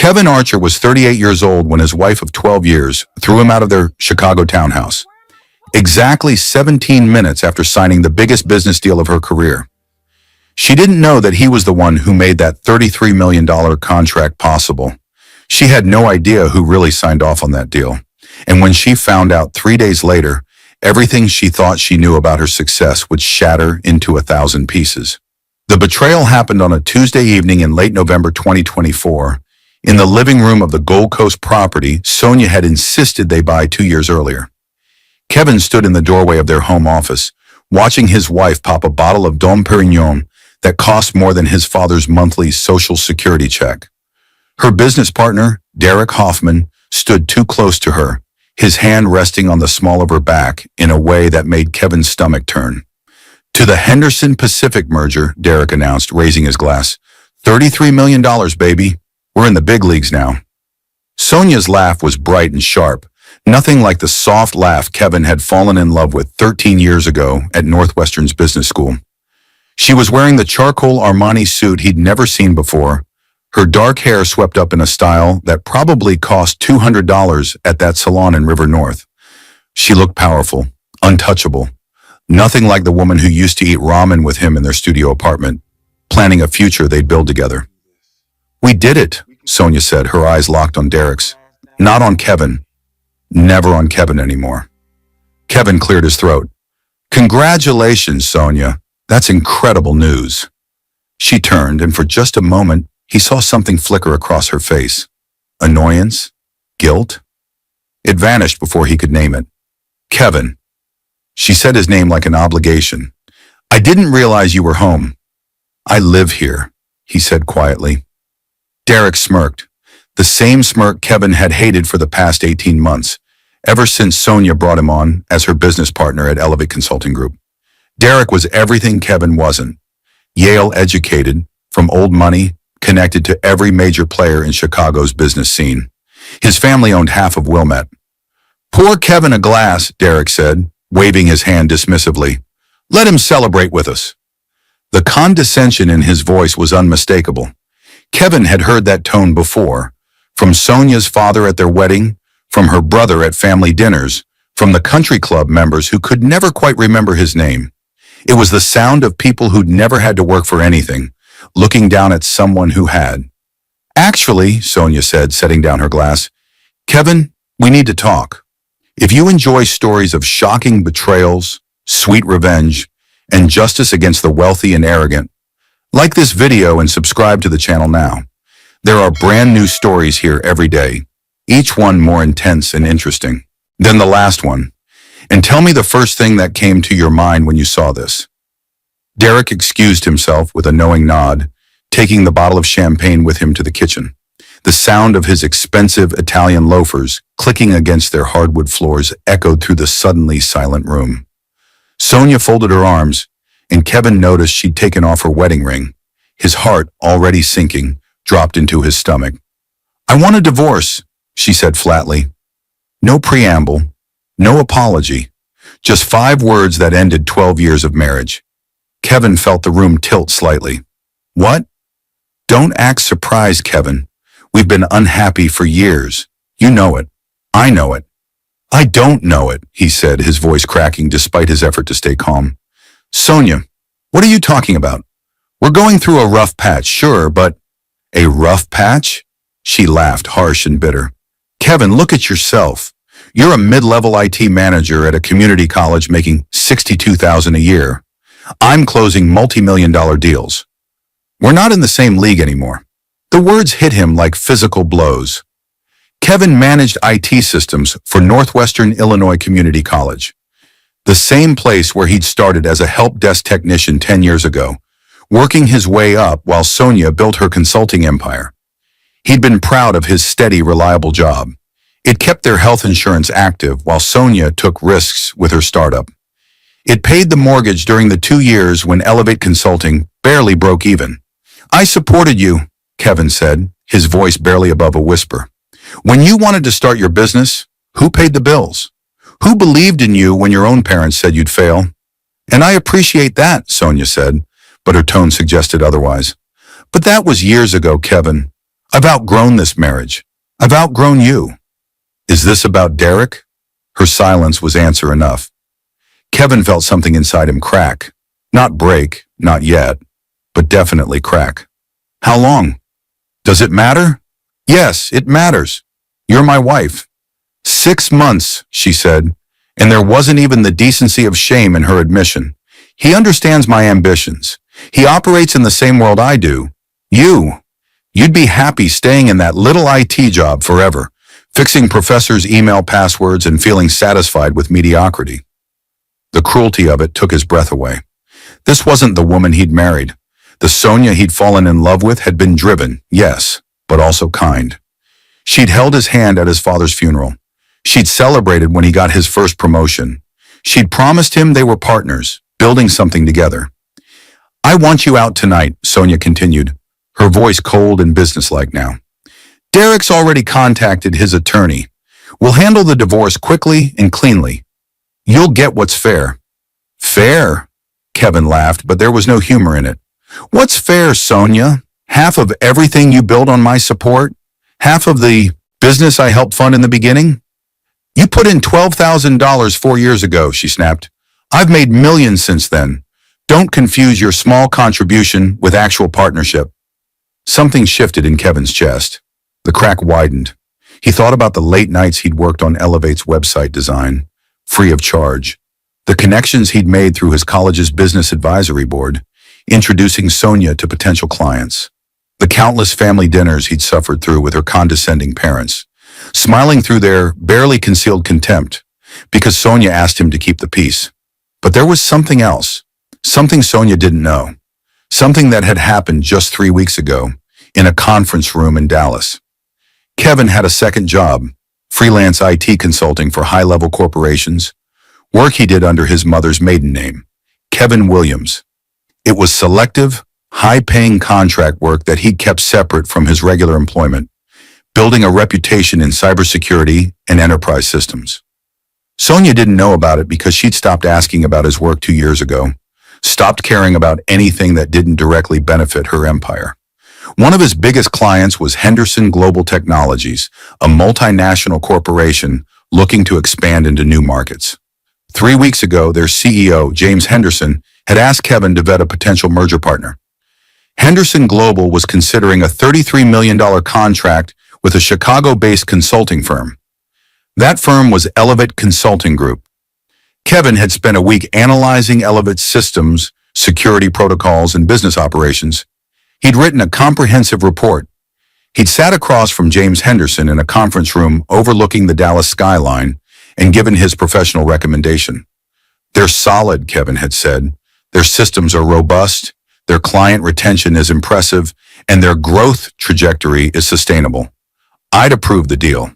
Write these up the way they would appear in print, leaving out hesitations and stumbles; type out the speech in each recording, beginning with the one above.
Kevin Archer was 38 years old when his wife of 12 years threw him out of their Chicago townhouse, exactly 17 minutes after signing the biggest business deal of her career. She didn't know that he was the one who made that $33 million contract possible. She had no idea who really signed off on that deal. And when she found out 3 days later, everything she thought she knew about her success would shatter into 1,000 pieces. The betrayal happened on a Tuesday evening in late November 2024. In the living room of the Gold Coast property Sonia had insisted they buy 2 years earlier. Kevin stood in the doorway of their home office, watching his wife pop a bottle of Dom Perignon that cost more than his father's monthly Social Security check. Her business partner, Derek Hoffman, stood too close to her, his hand resting on the small of her back in a way that made Kevin's stomach turn. "To the Henderson Pacific merger," Derek announced, raising his glass. $33 million, baby. We're in the big leagues now." Sonia's laugh was bright and sharp, nothing like the soft laugh Kevin had fallen in love with 13 years ago at Northwestern's business school. She was wearing the charcoal Armani suit he'd never seen before, her dark hair swept up in a style that probably cost $200 at that salon in River North. She looked powerful, untouchable, nothing like the woman who used to eat ramen with him in their studio apartment, planning a future they'd build together. "We did it," Sonia said, her eyes locked on Derek's. "Not on Kevin. Never on Kevin anymore." Kevin cleared his throat. "Congratulations, Sonia. That's incredible news." She turned, and for just a moment, he saw something flicker across her face. Annoyance? Guilt? It vanished before he could name it. "Kevin." She said his name like an obligation. "I didn't realize you were home." "I live here," he said quietly. Derek smirked, the same smirk Kevin had hated for the past 18 months, ever since Sonia brought him on as her business partner at Elevate Consulting Group. Derek was everything Kevin wasn't. Yale educated, from old money, connected to every major player in Chicago's business scene. His family owned half of Wilmette. "Pour Kevin a glass," Derek said, waving his hand dismissively. "Let him celebrate with us." The condescension in his voice was unmistakable. Kevin had heard that tone before, from Sonia's father at their wedding, from her brother at family dinners, from the country club members who could never quite remember his name. It was the sound of people who'd never had to work for anything, looking down at someone who had. "Actually," Sonia said, setting down her glass, "Kevin, we need to talk. If you enjoy stories of shocking betrayals, sweet revenge, and justice against the wealthy and arrogant, like this video and subscribe to the channel now. There are brand new stories here every day, each one more intense and interesting than the last one. And tell me the first thing that came to your mind when you saw this." Derek excused himself with a knowing nod, taking the bottle of champagne with him to the kitchen. The sound of his expensive Italian loafers clicking against their hardwood floors echoed through the suddenly silent room. Sonia folded her arms, and Kevin noticed she'd taken off her wedding ring. His heart, already sinking, dropped into his stomach. "I want a divorce," she said flatly. No preamble, no apology, just 5 words that ended 12 years of marriage. Kevin felt the room tilt slightly. "What?" "Don't act surprised, Kevin. We've been unhappy for years. You know it. I know it." "I don't know it," he said, his voice cracking despite his effort to stay calm. "Sonia, what are you talking about? We're going through a rough patch, sure, but—" "A rough patch?" She laughed, harsh and bitter. "Kevin, look at yourself. You're a mid-level IT manager at a community college making $62,000 a year. I'm closing multi-million-dollar deals. We're not in the same league anymore." The words hit him like physical blows. Kevin managed IT systems for Northwestern Illinois Community College, the same place where he'd started as a help desk technician 10 years ago, working his way up while Sonia built her consulting empire. He'd been proud of his steady, reliable job. It kept their health insurance active while Sonia took risks with her startup. It paid the mortgage during the 2 years when Elevate Consulting barely broke even. "I supported you," Kevin said, his voice barely above a whisper. "When you wanted to start your business, who paid the bills? Who believed in you when your own parents said you'd fail?" "And I appreciate that," Sonia said, but her tone suggested otherwise. "But that was years ago, Kevin. I've outgrown this marriage. I've outgrown you. Is this about Derek? Her silence was answer enough. Kevin felt something inside him crack. Not break, not yet, but definitely crack. How long? Does it matter? Yes, it matters. You're my wife. 6 months, she said, and there wasn't even the decency of shame in her admission. He understands my ambitions. He operates in the same world I do. You'd be happy staying in that little IT job forever, fixing professors' email passwords and feeling satisfied with mediocrity. The cruelty of it took his breath away. This wasn't the woman he'd married. The Sonia he'd fallen in love with had been driven, yes, but also kind. She'd held his hand at his father's funeral. She'd celebrated when he got his first promotion. She'd promised him they were partners, building something together. I want you out tonight, Sonia continued, her voice cold and businesslike now. Derek's already contacted his attorney. We'll handle the divorce quickly and cleanly. You'll get what's fair. Fair? Kevin laughed, but there was no humor in it. What's fair, Sonia? Half of everything you built on my support? Half of the business I helped fund in the beginning? You put in $12,000 4 years ago, she snapped. I've made millions since then. Don't confuse your small contribution with actual partnership. Something shifted in Kevin's chest. The crack widened. He thought about the late nights he'd worked on Elevate's website design, free of charge. The connections he'd made through his college's business advisory board, introducing Sonia to potential clients. The countless family dinners he'd suffered through with her condescending parents, smiling through their barely concealed contempt because Sonia asked him to keep the peace. But there was something else, something Sonia didn't know, something that had happened just 3 weeks ago in a conference room in Dallas. Kevin had a second job, freelance IT consulting for high-level corporations, work he did under his mother's maiden name, Kevin Williams. It was selective, high-paying contract work that he'd kept separate from his regular employment, building a reputation in cybersecurity and enterprise systems. Sonia didn't know about it because she'd stopped asking about his work 2 years ago, stopped caring about anything that didn't directly benefit her empire. One of his biggest clients was Henderson Global Technologies, a multinational corporation looking to expand into new markets. 3 weeks ago, their CEO, James Henderson, had asked Kevin to vet a potential merger partner. Henderson Global was considering a $33 million contract with a Chicago-based consulting firm. That firm was Elevate Consulting Group. Kevin had spent a week analyzing Elevate's systems, security protocols, and business operations. He'd written a comprehensive report. He'd sat across from James Henderson in a conference room overlooking the Dallas skyline and given his professional recommendation. They're solid, Kevin had said. Their systems are robust, their client retention is impressive, and their growth trajectory is sustainable. I'd approve the deal.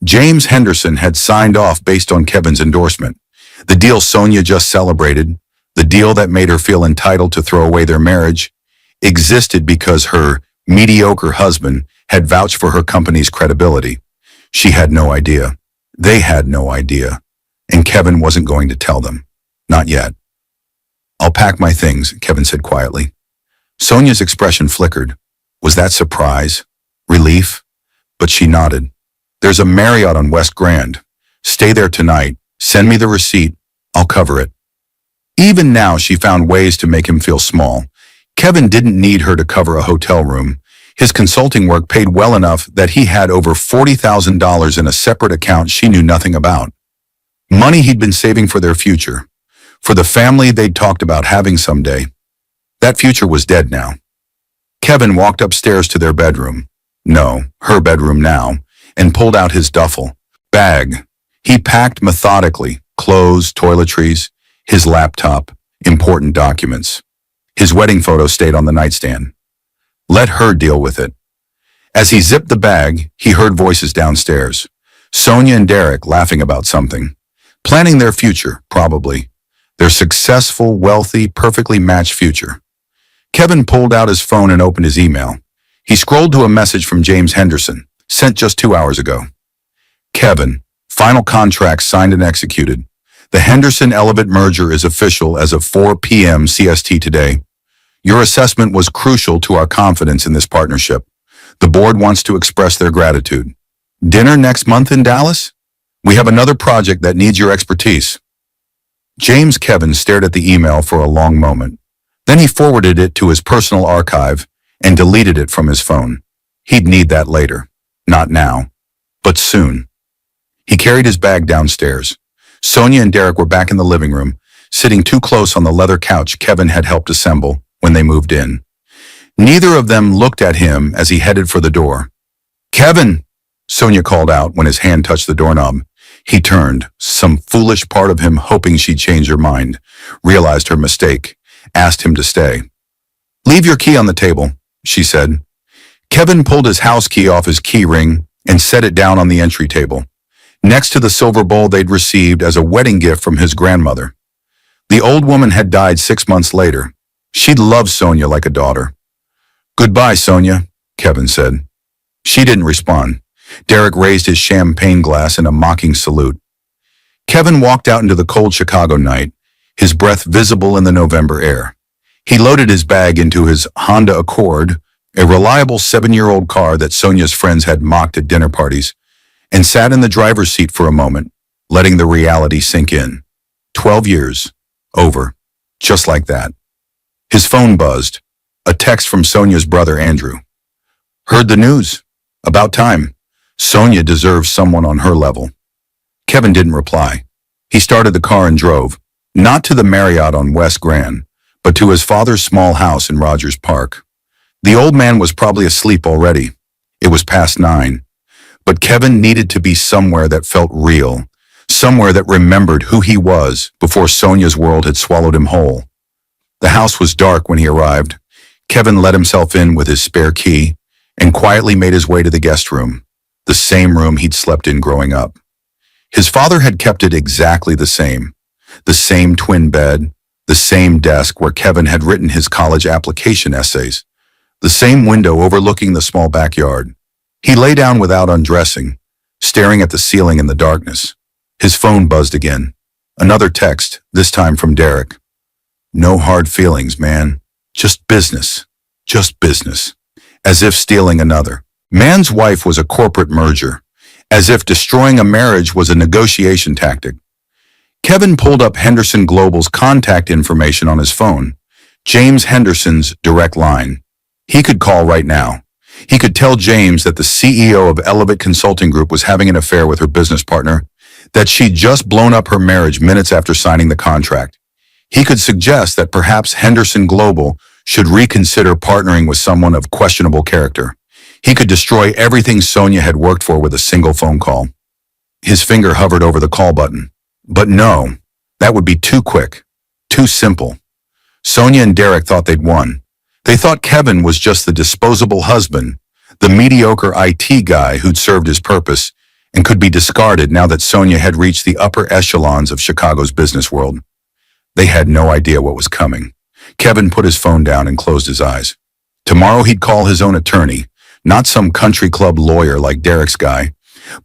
James Henderson had signed off based on Kevin's endorsement. The deal Sonia just celebrated, the deal that made her feel entitled to throw away their marriage, existed because her mediocre husband had vouched for her company's credibility. She had no idea. They had no idea. And Kevin wasn't going to tell them. Not yet. I'll pack my things, Kevin said quietly. Sonia's expression flickered. Was that surprise? Relief? But she nodded. There's a Marriott on West Grand. Stay there tonight. Send me the receipt. I'll cover it. Even now, she found ways to make him feel small. Kevin didn't need her to cover a hotel room. His consulting work paid well enough that he had over $40,000 in a separate account she knew nothing about. Money he'd been saving for their future, for the family they'd talked about having someday. That future was dead now. Kevin walked upstairs to their bedroom. No, her bedroom now, and pulled out his duffel bag. He packed methodically, clothes, toiletries, his laptop, important documents. His wedding photo stayed on the nightstand. Let her deal with it. As he zipped the bag, he heard voices downstairs. Sonia and Derek laughing about something. Planning their future, probably. Their successful, wealthy, perfectly matched future. Kevin pulled out his phone and opened his email. He scrolled to a message from James Henderson, sent just 2 hours ago. Kevin, final contract signed and executed. The Henderson-Elevate merger is official as of 4 p.m. CST today. Your assessment was crucial to our confidence in this partnership. The board wants to express their gratitude. Dinner next month in Dallas? We have another project that needs your expertise. James Kevin stared at the email for a long moment. Then he forwarded it to his personal archive and deleted it from his phone. He'd need that later. Not now, but soon. He carried his bag downstairs. Sonia and Derek were back in the living room, sitting too close on the leather couch Kevin had helped assemble when they moved in. Neither of them looked at him as he headed for the door. "Kevin!" Sonia called out when his hand touched the doorknob. He turned, some foolish part of him hoping she'd change her mind, realized her mistake, asked him to stay. "Leave your key on the table," she said. Kevin pulled his house key off his key ring and set it down on the entry table, next to the silver bowl they'd received as a wedding gift from his grandmother. The old woman had died 6 months later. She'd loved Sonia like a daughter. "Goodbye, Sonia," Kevin said. She didn't respond. Derek raised his champagne glass in a mocking salute. Kevin walked out into the cold Chicago night, his breath visible in the November air. He loaded his bag into his Honda Accord, a reliable 7-year-old car that Sonia's friends had mocked at dinner parties, and sat in the driver's seat for a moment, letting the reality sink in. 12 years. Over. Just like that. His phone buzzed. A text from Sonia's brother Andrew. "Heard the news. About time. Sonia deserves someone on her level." Kevin didn't reply. He started the car and drove, not to the Marriott on West Grand, but to his father's small house in Rogers Park. The old man was probably asleep already. It was past 9. But Kevin needed to be somewhere that felt real, somewhere that remembered who he was before Sonia's world had swallowed him whole. The house was dark when he arrived. Kevin let himself in with his spare key and quietly made his way to the guest room, the same room he'd slept in growing up. His father had kept it exactly the same twin bed, the same desk where Kevin had written his college application essays, the same window overlooking the small backyard. He lay down without undressing, staring at the ceiling in the darkness. His phone buzzed again. Another text, this time from Derek. "No hard feelings, man. Just business. Just business." As if stealing another. Man's wife was a corporate merger. As if destroying a marriage was a negotiation tactic. Kevin pulled up Henderson Global's contact information on his phone. James Henderson's direct line. He could call right now. He could tell James that the CEO of Elevate Consulting Group was having an affair with her business partner, that she'd just blown up her marriage minutes after signing the contract. He could suggest that perhaps Henderson Global should reconsider partnering with someone of questionable character. He could destroy everything Sonia had worked for with a single phone call. His finger hovered over the call button. But no, that would be too quick, too simple. Sonia and Derek thought they'd won. They thought Kevin was just the disposable husband, the mediocre IT guy who'd served his purpose and could be discarded now that Sonia had reached the upper echelons of Chicago's business world. They had no idea what was coming. Kevin put his phone down and closed his eyes. Tomorrow he'd call his own attorney, not some country club lawyer like Derek's guy,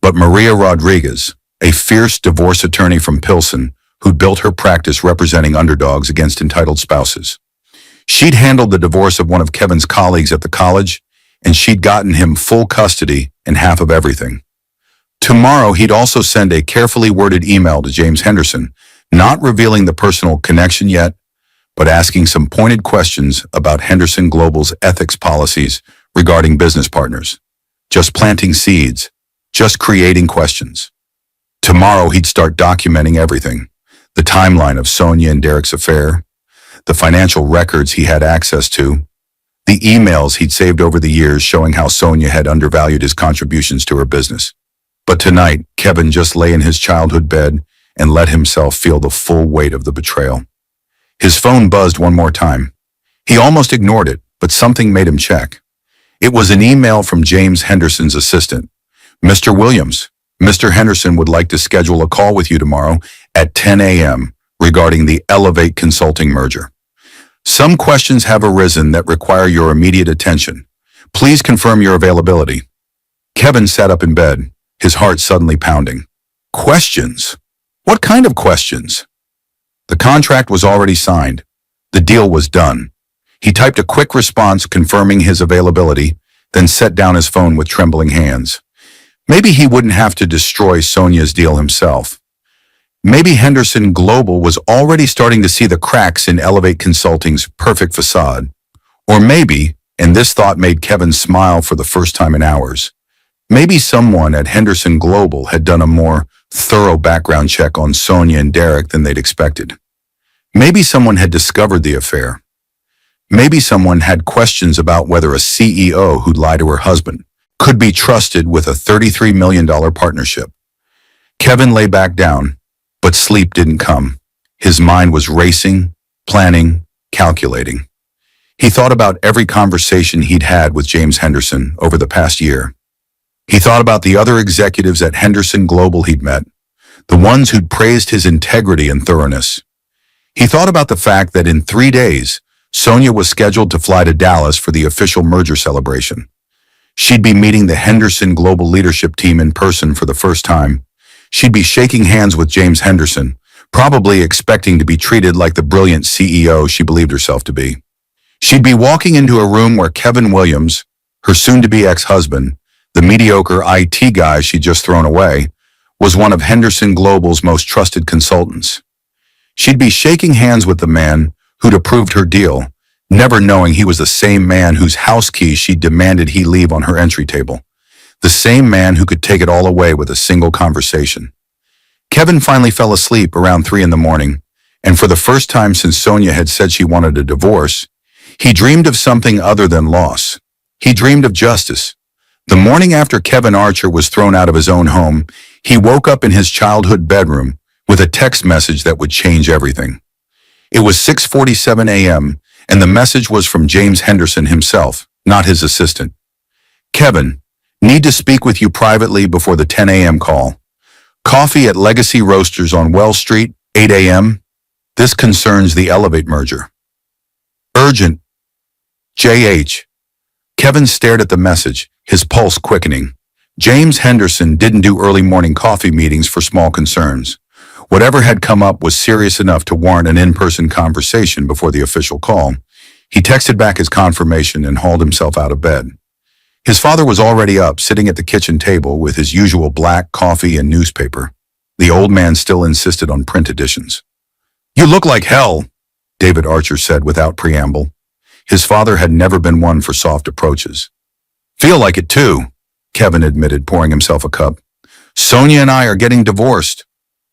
but Maria Rodriguez, a fierce divorce attorney from Pilsen who'd built her practice representing underdogs against entitled spouses. She'd handled the divorce of one of Kevin's colleagues at the college, and she'd gotten him full custody and half of everything. Tomorrow he'd also send a carefully worded email to James Henderson, not revealing the personal connection yet, but asking some pointed questions about Henderson Global's ethics policies regarding business partners. Just planting seeds, just creating questions. Tomorrow he'd start documenting everything. The timeline of Sonia and Derek's affair, the financial records he had access to, the emails he'd saved over the years showing how Sonia had undervalued his contributions to her business. But tonight, Kevin just lay in his childhood bed and let himself feel the full weight of the betrayal. His phone buzzed one more time. He almost ignored it, but something made him check. It was an email from James Henderson's assistant. "Mr. Williams, Mr. Henderson would like to schedule a call with you tomorrow at 10 a.m. regarding the Elevate Consulting merger. Some questions have arisen that require your immediate attention. Please confirm your availability." Kevin sat up in bed, his heart suddenly pounding. Questions? What kind of questions? The contract was already signed. The deal was done. He typed a quick response confirming his availability, then set down his phone with trembling hands. Maybe he wouldn't have to destroy Sonia's deal himself. Maybe Henderson Global was already starting to see the cracks in Elevate Consulting's perfect facade. Or maybe, and this thought made Kevin smile for the first time in hours, maybe someone at Henderson Global had done a more thorough background check on Sonia and Derek than they'd expected. Maybe someone had discovered the affair. Maybe someone had questions about whether a CEO who'd lie to her husband could be trusted with a $33 million partnership. Kevin lay back down, but sleep didn't come. His mind was racing, planning, calculating. He thought about every conversation he'd had with James Henderson over the past year. He thought about the other executives at Henderson Global he'd met, the ones who'd praised his integrity and thoroughness. He thought about the fact that in 3 days, Sonia was scheduled to fly to Dallas for the official merger celebration. She'd be meeting the Henderson Global leadership team in person for the first time. She'd be shaking hands with James Henderson, probably expecting to be treated like the brilliant CEO she believed herself to be. She'd be walking into a room where Kevin Williams, her soon-to-be ex-husband, the mediocre IT guy she'd just thrown away, was one of Henderson Global's most trusted consultants. She'd be shaking hands with the man who'd approved her deal, never knowing he was the same man whose house keys she demanded he leave on her entry table. The same man who could take it all away with a single conversation. Kevin finally fell asleep around 3 a.m, and for the first time since Sonia had said she wanted a divorce, he dreamed of something other than loss. He dreamed of justice. The morning after Kevin Archer was thrown out of his own home, he woke up in his childhood bedroom with a text message that would change everything. It was 6:47 a.m., and the message was from James Henderson himself, not his assistant. Kevin, need to speak with you privately before the 10 a.m. call. Coffee at Legacy Roasters on Wells Street, 8 a.m. This concerns the Elevate merger. Urgent. J.H. Kevin stared at the message, his pulse quickening. James Henderson didn't do early morning coffee meetings for small concerns. Whatever had come up was serious enough to warrant an in-person conversation before the official call. He texted back his confirmation and hauled himself out of bed. His father was already up, sitting at the kitchen table with his usual black coffee and newspaper. The old man still insisted on print editions. "You look like hell," David Archer said without preamble. His father had never been one for soft approaches. "Feel like it too," Kevin admitted, pouring himself a cup. "Sonia and I are getting divorced."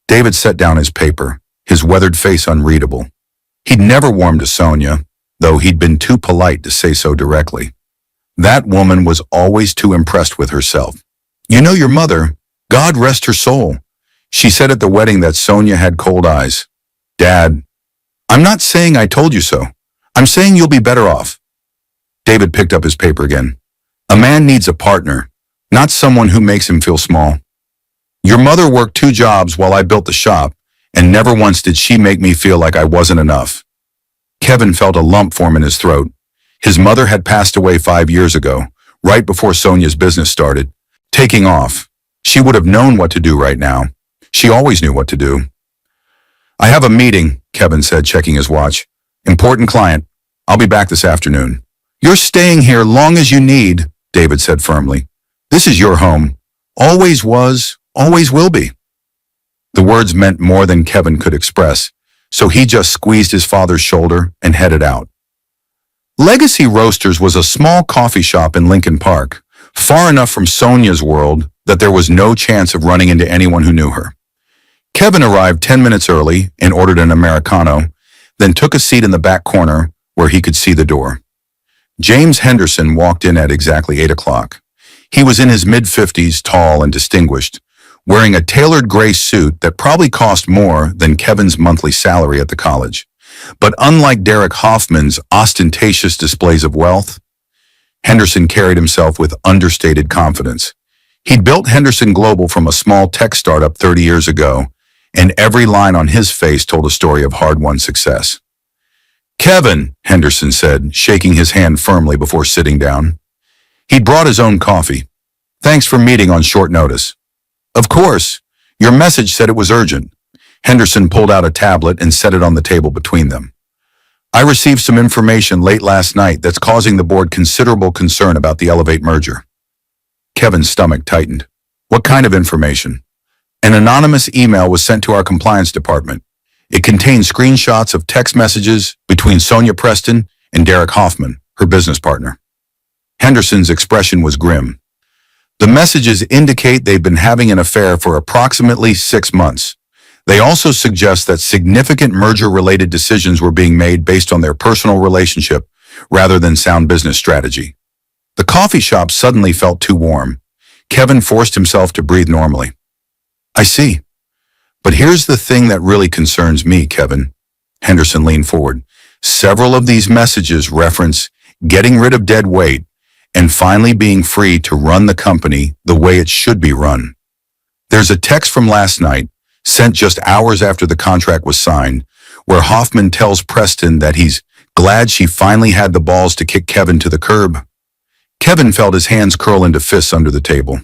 David set down his paper, his weathered face unreadable. He'd never warmed to Sonia, though he'd been too polite to say so directly. That woman was always too impressed with herself. "You know your mother, God rest her soul." She said at the wedding that Sonia had cold eyes. "Dad, I'm not saying I told you so. I'm saying you'll be better off." David picked up his paper again. "A man needs a partner, not someone who makes him feel small. Your mother worked 2 jobs while I built the shop, and never once did she make me feel like I wasn't enough." Kevin felt a lump form in his throat. His mother had passed away 5 years ago, right before Sonia's business started, taking off. She would have known what to do right now. She always knew what to do. "I have a meeting," Kevin said, checking his watch. "Important client. I'll be back this afternoon." "You're staying here long as you need," David said firmly. "This is your home. Always was, always will be." The words meant more than Kevin could express, so he just squeezed his father's shoulder and headed out. Legacy Roasters was a small coffee shop in Lincoln Park, far enough from Sonia's world that there was no chance of running into anyone who knew her. Kevin arrived 10 minutes early and ordered an Americano, then took a seat in the back corner where he could see the door. James Henderson walked in at exactly 8 o'clock. He was in his mid-50s, tall and distinguished, wearing a tailored gray suit that probably cost more than Kevin's monthly salary at the college. But unlike Derek Hoffman's ostentatious displays of wealth, Henderson carried himself with understated confidence. He'd built Henderson Global from a small tech startup 30 years ago, and every line on his face told a story of hard-won success. "Kevin," Henderson said, shaking his hand firmly before sitting down. He'd brought his own coffee. "Thanks for meeting on short notice." "Of course. Your message said it was urgent." Henderson pulled out a tablet and set it on the table between them. I received some information late last night that's causing the board considerable concern about the Elevate merger. Kevin's stomach tightened. What kind of information? An anonymous email was sent to our compliance department. It contained screenshots of text messages between Sonia Preston and Derek Hoffman, her business partner. Henderson's expression was grim. The messages indicate they've been having an affair for approximately 6 months. They also suggest that significant merger-related decisions were being made based on their personal relationship rather than sound business strategy. The coffee shop suddenly felt too warm. Kevin forced himself to breathe normally. I see. But here's the thing that really concerns me, Kevin. Henderson leaned forward. Several of these messages reference getting rid of dead weight and finally being free to run the company the way it should be run. There's a text from last night, sent just hours after the contract was signed, where Hoffman tells Preston that he's glad she finally had the balls to kick Kevin to the curb. Kevin felt his hands curl into fists under the table.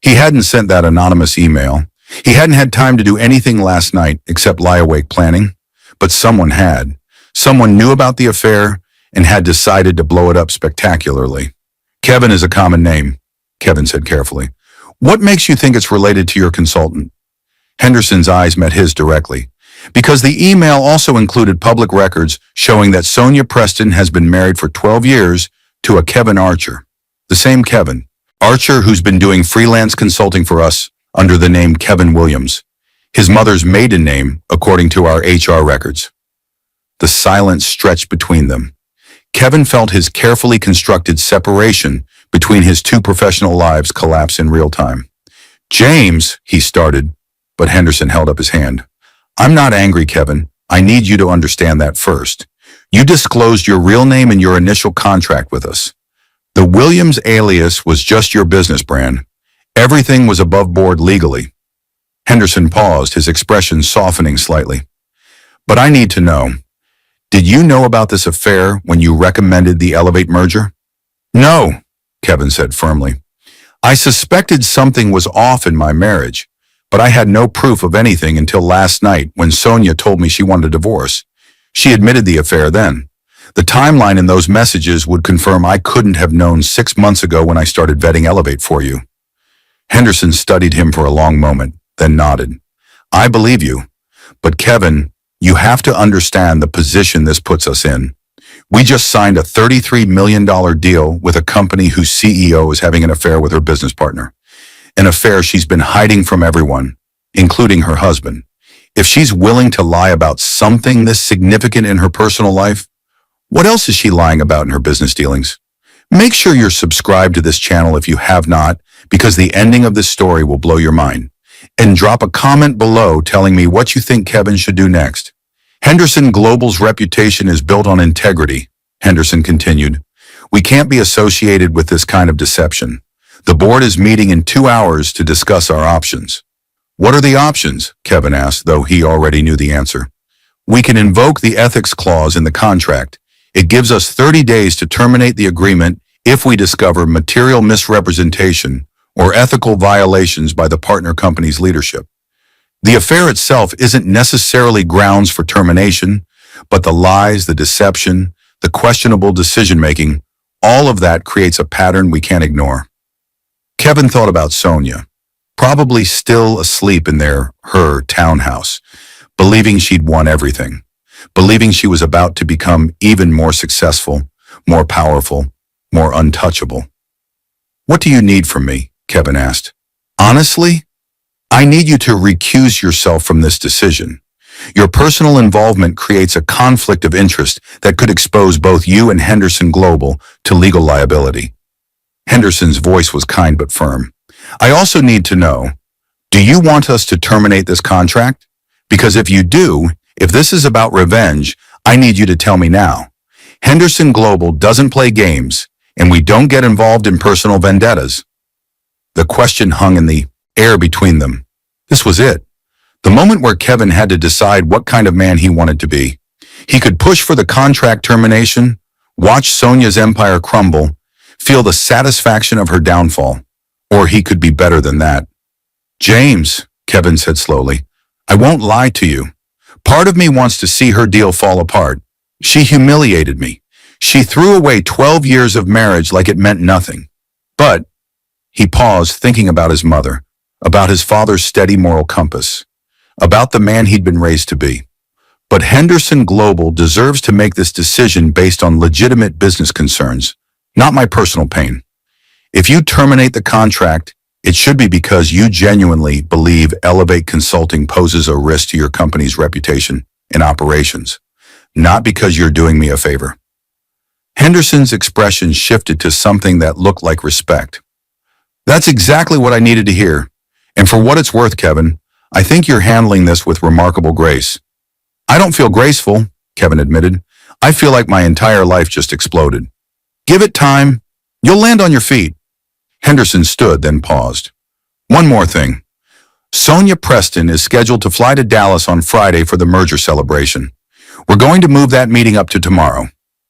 He hadn't sent that anonymous email. He hadn't had time to do anything last night except lie awake planning. But someone had. Someone knew about the affair and had decided to blow it up spectacularly. Kevin is a common name, Kevin said carefully. What makes you think it's related to your consultant? Henderson's eyes met his directly. Because the email also included public records showing that Sonia Preston has been married for 12 years to a Kevin Archer. The same Kevin. Archer, who's been doing freelance consulting for us under the name Kevin Williams. His mother's maiden name, according to our HR records. The silence stretched between them. Kevin felt his carefully constructed separation between his two professional lives collapse in real time. James, he started, but Henderson held up his hand. I'm not angry, Kevin. I need you to understand that first. You disclosed your real name in your initial contract with us. The Williams alias was just your business brand. Everything was above board legally. Henderson paused, his expression softening slightly. But I need to know. Did you know about this affair when you recommended the Elevate merger? No, Kevin said firmly. I suspected something was off in my marriage, but I had no proof of anything until last night when Sonia told me she wanted a divorce. She admitted the affair then. The timeline in those messages would confirm I couldn't have known 6 months ago when I started vetting Elevate for you. Henderson studied him for a long moment, then nodded. I believe you. But Kevin, you have to understand the position this puts us in. We just signed a $33 million deal with a company whose CEO is having an affair with her business partner. An affair she's been hiding from everyone, including her husband. If she's willing to lie about something this significant in her personal life, what else is she lying about in her business dealings? Make sure you're subscribed to this channel if you have not, because the ending of this story will blow your mind. And drop a comment below telling me what you think Kevin should do next. Henderson Global's reputation is built on integrity, Henderson continued. We can't be associated with this kind of deception. The board is meeting in 2 hours to discuss our options. What are the options? Kevin asked, though he already knew the answer. We can invoke the ethics clause in the contract. It gives us 30 days to terminate the agreement if we discover material misrepresentation or ethical violations by the partner company's leadership. The affair itself isn't necessarily grounds for termination, but the lies, the deception, the questionable decision-making, all of that creates a pattern we can't ignore. Kevin thought about Sonia, probably still asleep in her townhouse, believing she'd won everything, believing she was about to become even more successful, more powerful, more untouchable. What do you need from me? Kevin asked. Honestly, I need you to recuse yourself from this decision. Your personal involvement creates a conflict of interest that could expose both you and Henderson Global to legal liability. Henderson's voice was kind but firm. I also need to know, do you want us to terminate this contract? Because if you do, if this is about revenge, I need you to tell me now. Henderson Global doesn't play games, and we don't get involved in personal vendettas. The question hung in the air between them. This was it. The moment where Kevin had to decide what kind of man he wanted to be. He could push for the contract termination, watch Sonia's empire crumble, feel the satisfaction of her downfall, or he could be better than that. James, Kevin said slowly, I won't lie to you. Part of me wants to see her deal fall apart, She humiliated me. She threw away 12 years of marriage like it meant nothing. But, he paused, thinking about his mother, about his father's steady moral compass, about the man he'd been raised to be. But Henderson Global deserves to make this decision based on legitimate business concerns, not my personal pain. If you terminate the contract, it should be because you genuinely believe Elevate Consulting poses a risk to your company's reputation and operations, not because you're doing me a favor. Henderson's expression shifted to something that looked like respect. That's exactly what I needed to hear. And for what it's worth, Kevin, I think you're handling this with remarkable grace. I don't feel graceful, Kevin admitted. I feel like my entire life just exploded. Give it time. You'll land on your feet. Henderson stood, then paused. One more thing. Sonia Preston is scheduled to fly to Dallas on Friday for the merger celebration. We're going to move that meeting up to tomorrow,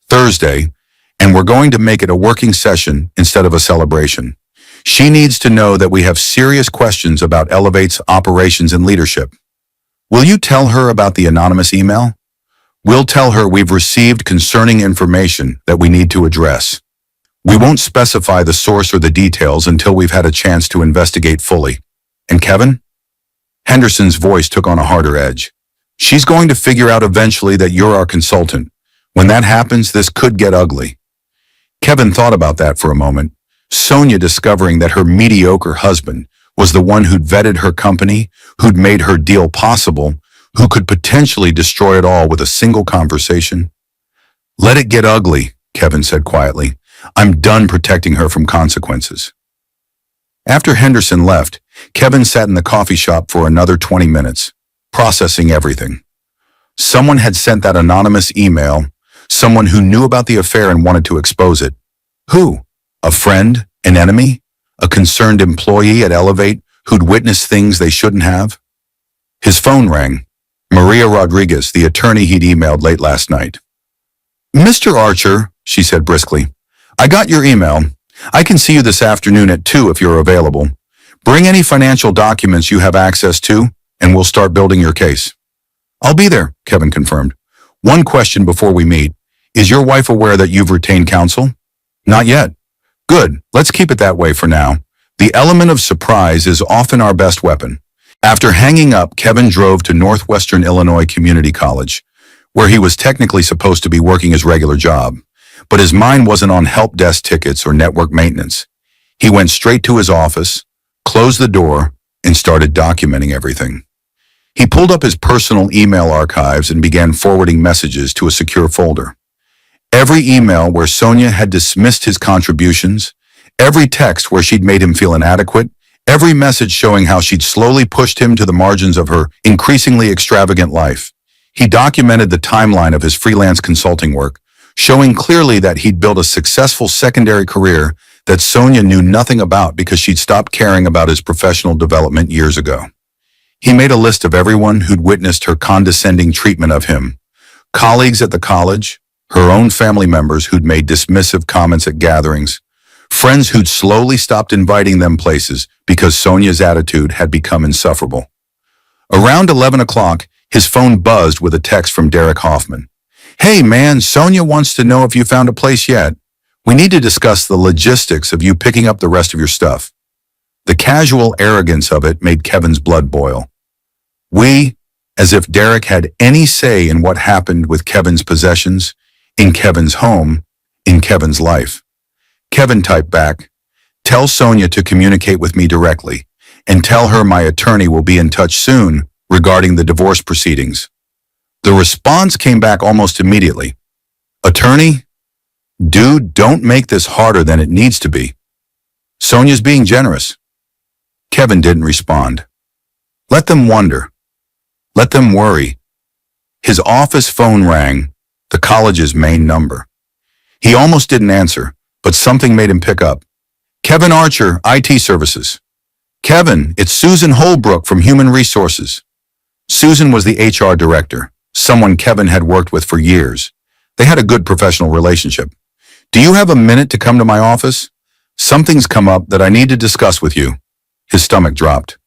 Thursday, and we're going to make it a working session instead of a celebration. She needs to know that we have serious questions about Elevate's operations and leadership. Will you tell her about the anonymous email? We'll tell her we've received concerning information that we need to address. We won't specify the source or the details until we've had a chance to investigate fully. And Kevin? Henderson's voice took on a harder edge. She's going to figure out eventually that you're our consultant. When that happens, this could get ugly. Kevin thought about that for a moment. Sonia discovering that her mediocre husband was the one who'd vetted her company, who'd made her deal possible, who could potentially destroy it all with a single conversation. Let it get ugly, Kevin said quietly. I'm done protecting her from consequences. After Henderson left, Kevin sat in the coffee shop for another 20 minutes, processing everything. Someone had sent that anonymous email, someone who knew about the affair and wanted to expose it. Who? A friend? An enemy? A concerned employee at Elevate who'd witnessed things they shouldn't have? His phone rang. Maria Rodriguez, the attorney he'd emailed late last night. Mr. Archer, she said briskly, I got your email. I can see you this afternoon at 2 if you're available. Bring any financial documents you have access to, and we'll start building your case. I'll be there, Kevin confirmed. One question before we meet. Is your wife aware that you've retained counsel? Not yet. Good. Let's keep it that way for now. The element of surprise is often our best weapon. After hanging up, Kevin drove to Northwestern Illinois Community College, where he was technically supposed to be working his regular job. But his mind wasn't on help desk tickets or network maintenance. He went straight to his office, closed the door, and started documenting everything. He pulled up his personal email archives and began forwarding messages to a secure folder. Every email where Sonia had dismissed his contributions, every text where she'd made him feel inadequate, every message showing how she'd slowly pushed him to the margins of her increasingly extravagant life. He documented the timeline of his freelance consulting work, showing clearly that he'd built a successful secondary career that Sonia knew nothing about because she'd stopped caring about his professional development years ago. He made a list of everyone who'd witnessed her condescending treatment of him, colleagues at the college, her own family members who'd made dismissive comments at gatherings, friends who'd slowly stopped inviting them places because Sonia's attitude had become insufferable. Around 11 o'clock, his phone buzzed with a text from Derek Hoffman. Hey man, Sonia wants to know if you found a place yet. We need to discuss the logistics of you picking up the rest of your stuff. The casual arrogance of it made Kevin's blood boil. We, as if Derek had any say in what happened with Kevin's possessions, in Kevin's home, in Kevin's life. Kevin typed back, tell Sonia to communicate with me directly, and tell her my attorney will be in touch soon regarding the divorce proceedings. The response came back almost immediately. Attorney? Dude, don't make this harder than it needs to be. Sonia's being generous. Kevin didn't respond. Let them wonder. Let them worry. His office phone rang, the college's main number. He almost didn't answer, but something made him pick up. Kevin Archer, IT Services. Kevin, it's Susan Holbrook from Human Resources. Susan was the HR director, someone Kevin had worked with for years. They had a good professional relationship. Do you have a minute to come to my office? Something's come up that I need to discuss with you. His stomach dropped.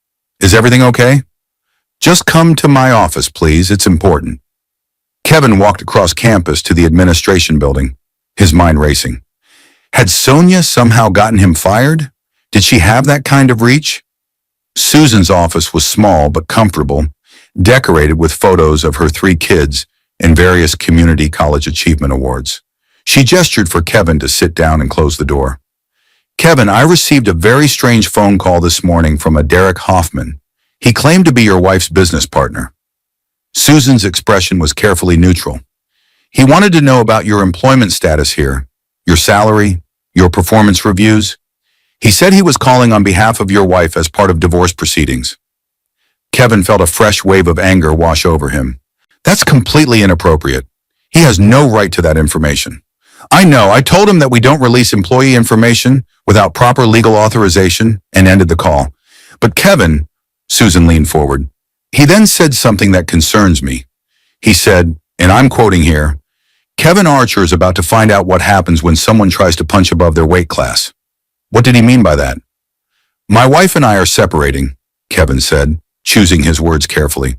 Is everything okay? Just come to my office, please. It's important. Kevin walked across campus to the administration building, his mind racing. Had Sonia somehow gotten him fired? Did she have that kind of reach? Susan's office was small but comfortable, decorated with photos of her 3 kids and various community college achievement awards. She gestured for Kevin to sit down and close the door. Kevin, I received a very strange phone call this morning from a Derek Hoffman. He claimed to be your wife's business partner. Susan's expression was carefully neutral. He wanted to know about your employment status here, your salary, your performance reviews. He said he was calling on behalf of your wife as part of divorce proceedings. Kevin felt a fresh wave of anger wash over him. That's completely inappropriate. He has no right to that information. I know, I told him that we don't release employee information without proper legal authorization and ended the call. But Kevin, Susan leaned forward. He then said something that concerns me. He said, and I'm quoting here, Kevin Archer is about to find out what happens when someone tries to punch above their weight class. What did he mean by that? My wife and I are separating, Kevin said, choosing his words carefully.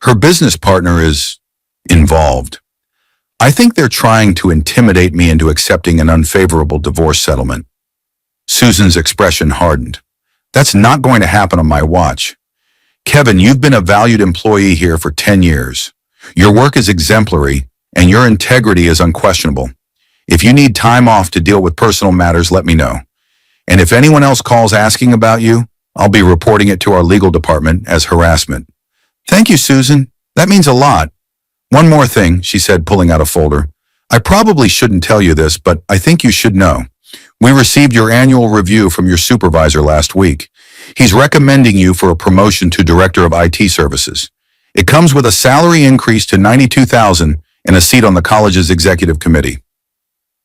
Her business partner is involved. I think they're trying to intimidate me into accepting an unfavorable divorce settlement. Susan's expression hardened. That's not going to happen on my watch. Kevin, you've been a valued employee here for 10 years. Your work is exemplary, and your integrity is unquestionable. If you need time off to deal with personal matters, let me know. And if anyone else calls asking about you, I'll be reporting it to our legal department as harassment. Thank you, Susan. That means a lot. One more thing, she said, pulling out a folder. I probably shouldn't tell you this, but I think you should know. We received your annual review from your supervisor last week. He's recommending you for a promotion to Director of IT Services. It comes with a salary increase to $92,000 and a seat on the college's executive committee.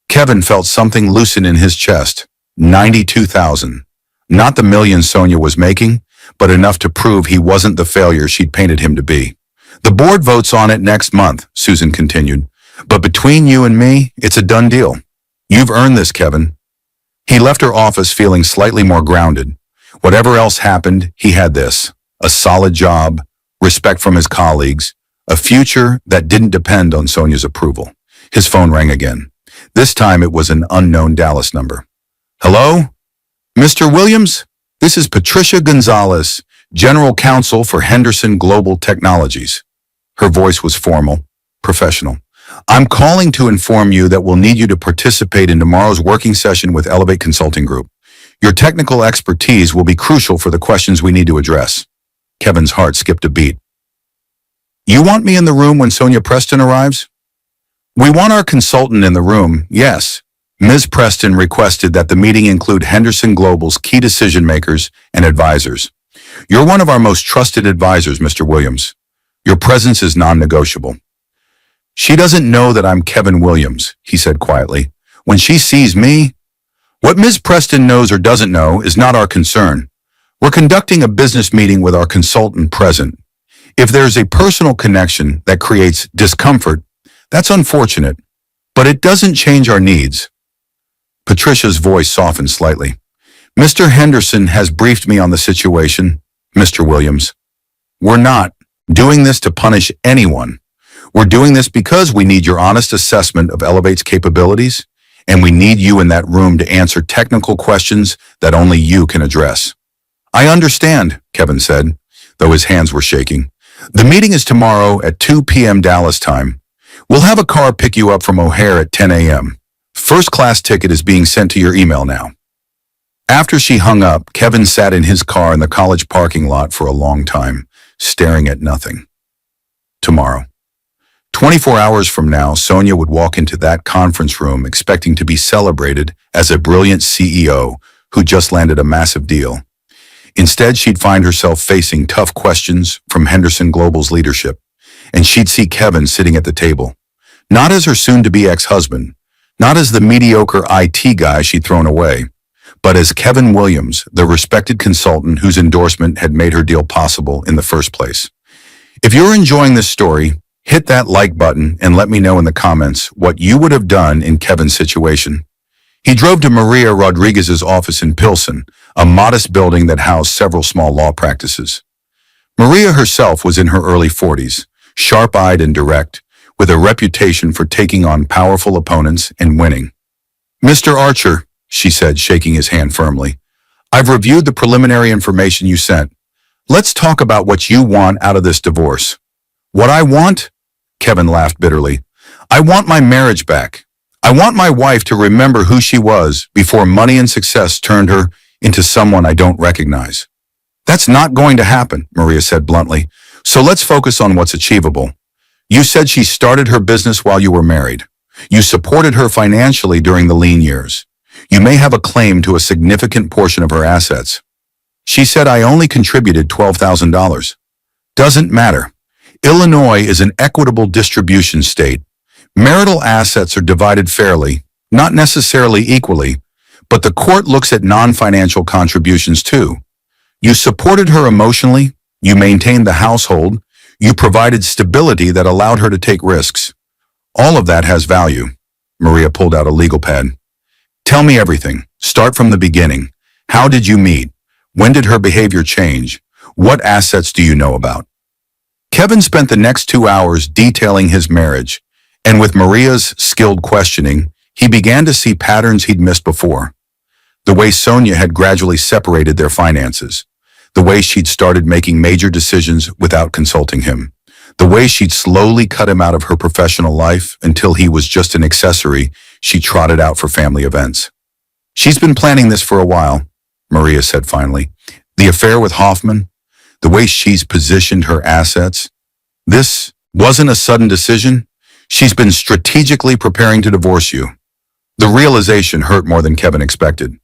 Kevin felt something loosen in his chest. $92,000. Not the million Sonia was making, but enough to prove he wasn't the failure she'd painted him to be. The board votes on it next month, Susan continued. But between you and me, it's a done deal. You've earned this, Kevin. He left her office feeling slightly more grounded. Whatever else happened, he had this. A solid job, respect from his colleagues, a future that didn't depend on Sonia's approval. His phone rang again. This time it was an unknown Dallas number. Hello? Mr. Williams? This is Patricia Gonzalez, General Counsel for Henderson Global Technologies. Her voice was formal, professional. I'm calling to inform you that we'll need you to participate in tomorrow's working session with Elevate Consulting Group. Your technical expertise will be crucial for the questions we need to address. Kevin's heart skipped a beat. You want me in the room when Sonia Preston arrives? We want our consultant in the room, yes. Ms. Preston requested that the meeting include Henderson Global's key decision makers and advisors. You're one of our most trusted advisors, Mr. Williams. Your presence is non-negotiable. She doesn't know that I'm Kevin Williams, he said quietly. When she sees me, what Ms. Preston knows or doesn't know is not our concern. We're conducting a business meeting with our consultant present. If there's a personal connection that creates discomfort, that's unfortunate, but it doesn't change our needs. Patricia's voice softened slightly. Mr. Henderson has briefed me on the situation, Mr. Williams. We're not doing this to punish anyone. We're doing this because we need your honest assessment of Elevate's capabilities, and we need you in that room to answer technical questions that only you can address. I understand, Kevin said, though his hands were shaking. The meeting is tomorrow at 2 p.m. Dallas time. We'll have a car pick you up from O'Hare at 10 a.m. First-class ticket is being sent to your email now. After she hung up, Kevin sat in his car in the college parking lot for a long time, staring at nothing. Tomorrow. 24 hours from now, Sonia would walk into that conference room expecting to be celebrated as a brilliant CEO who just landed a massive deal. Instead, she'd find herself facing tough questions from Henderson Global's leadership, and she'd see Kevin sitting at the table, not as her soon-to-be ex-husband, not as the mediocre IT guy she'd thrown away, but as Kevin Williams, the respected consultant whose endorsement had made her deal possible in the first place. If you're enjoying this story, hit that like button and let me know in the comments what you would have done in Kevin's situation. He drove to Maria Rodriguez's office in Pilsen, a modest building that housed several small law practices. Maria herself was in her early 40s, sharp-eyed and direct, with a reputation for taking on powerful opponents and winning. "Mr. Archer," she said, shaking his hand firmly, "I've reviewed the preliminary information you sent. Let's talk about what you want out of this divorce." "What I want?" Kevin laughed bitterly. "I want my marriage back. I want my wife to remember who she was before money and success turned her into someone I don't recognize." "That's not going to happen," Maria said bluntly. "So let's focus on what's achievable. You said she started her business while you were married. You supported her financially during the lean years. You may have a claim to a significant portion of her assets." "She said I only contributed $12,000. "Doesn't matter. Illinois is an equitable distribution state. Marital assets are divided fairly, not necessarily equally, but the court looks at non-financial contributions too. You supported her emotionally, you maintained the household, you provided stability that allowed her to take risks. All of that has value." Maria pulled out a legal pad. "Tell me everything. Start from the beginning. How did you meet? When did her behavior change? What assets do you know about?" Kevin spent the next 2 hours detailing his marriage, and with Maria's skilled questioning, he began to see patterns he'd missed before. The way Sonia had gradually separated their finances, the way she'd started making major decisions without consulting him, the way she'd slowly cut him out of her professional life until he was just an accessory she trotted out for family events. "She's been planning this for a while," Maria said finally. "The affair with Hoffman, the way she's positioned her assets. This wasn't a sudden decision. She's been strategically preparing to divorce you." The realization hurt more than Kevin expected.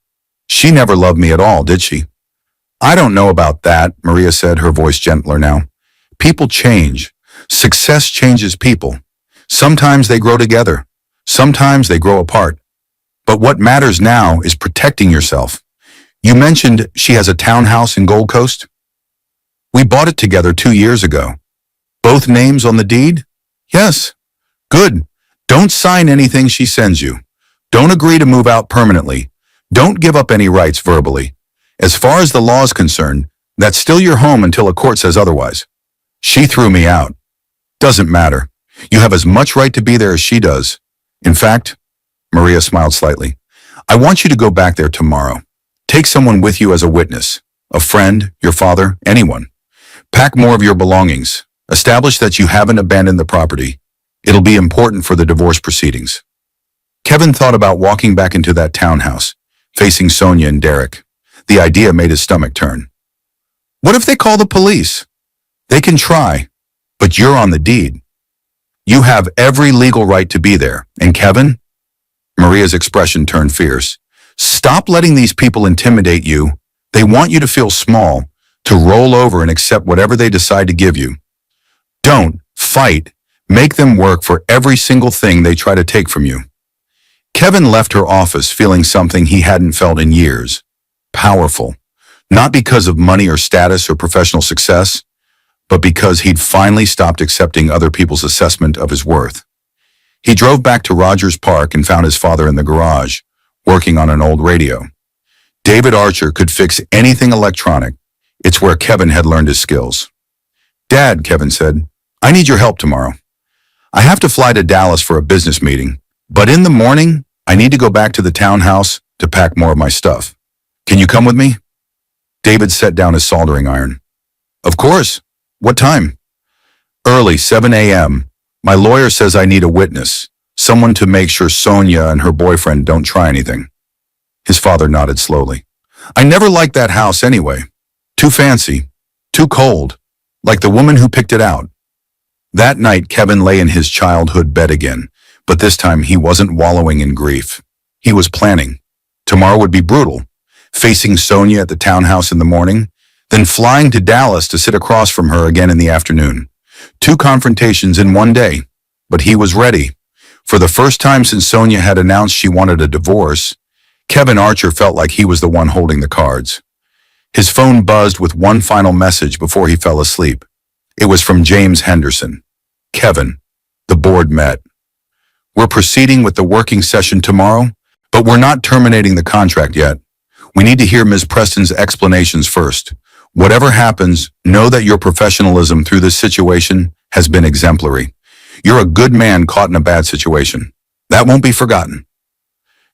"She never loved me at all, did she?" "I don't know about that," Maria said, her voice gentler now. "People change. Success changes people. Sometimes they grow together. Sometimes they grow apart. But what matters now is protecting yourself. You mentioned she has a townhouse in Gold Coast? We bought it together 2 years ago. Both names on the deed? Yes. Good. Don't sign anything she sends you. Don't agree to move out permanently. Don't give up any rights verbally. As far as the law is concerned, that's still your home until a court says otherwise. She threw me out. Doesn't matter. You have as much right to be there as she does. In fact," Maria smiled slightly, "I want you to go back there tomorrow. Take someone with you as a witness. A friend, your father, anyone. Pack more of your belongings. Establish that you haven't abandoned the property. It'll be important for the divorce proceedings." Kevin thought about walking back into that townhouse, facing Sonia and Derek. The idea made his stomach turn. What if they call the police? They can try, but you're on the deed. You have every legal right to be there. And Kevin? Maria's expression turned fierce. Stop letting these people intimidate you. They want you to feel small, to roll over and accept whatever they decide to give you. Don't fight. Make them work for every single thing they try to take from you. Kevin left her office feeling something he hadn't felt in years. Powerful. Not because of money or status or professional success, but because he'd finally stopped accepting other people's assessment of his worth. He drove back to Rogers Park and found his father in the garage, working on an old radio. David Archer could fix anything electronic. It's where Kevin had learned his skills. Dad, Kevin said, I need your help tomorrow. I have to fly to Dallas for a business meeting, but in the morning, I need to go back to the townhouse to pack more of my stuff. Can you come with me? David set down his soldering iron. Of course. What time? Early, 7 a.m. My lawyer says I need a witness, someone to make sure Sonia and her boyfriend don't try anything. His father nodded slowly. I never liked that house anyway. Too fancy, too cold, like the woman who picked it out. That night, Kevin lay in his childhood bed again, but this time he wasn't wallowing in grief. He was planning. Tomorrow would be brutal. Facing Sonia at the townhouse in the morning, then flying to Dallas to sit across from her again in the afternoon. 2 confrontations in one day, but he was ready. For the first time since Sonia had announced she wanted a divorce, Kevin Archer felt like he was the one holding the cards. His phone buzzed with one final message before he fell asleep. It was from James Henderson. Kevin, the board met. We're proceeding with the working session tomorrow, but we're not terminating the contract yet. We need to hear Ms. Preston's explanations first. Whatever happens, know that your professionalism through this situation has been exemplary. You're a good man caught in a bad situation. That won't be forgotten.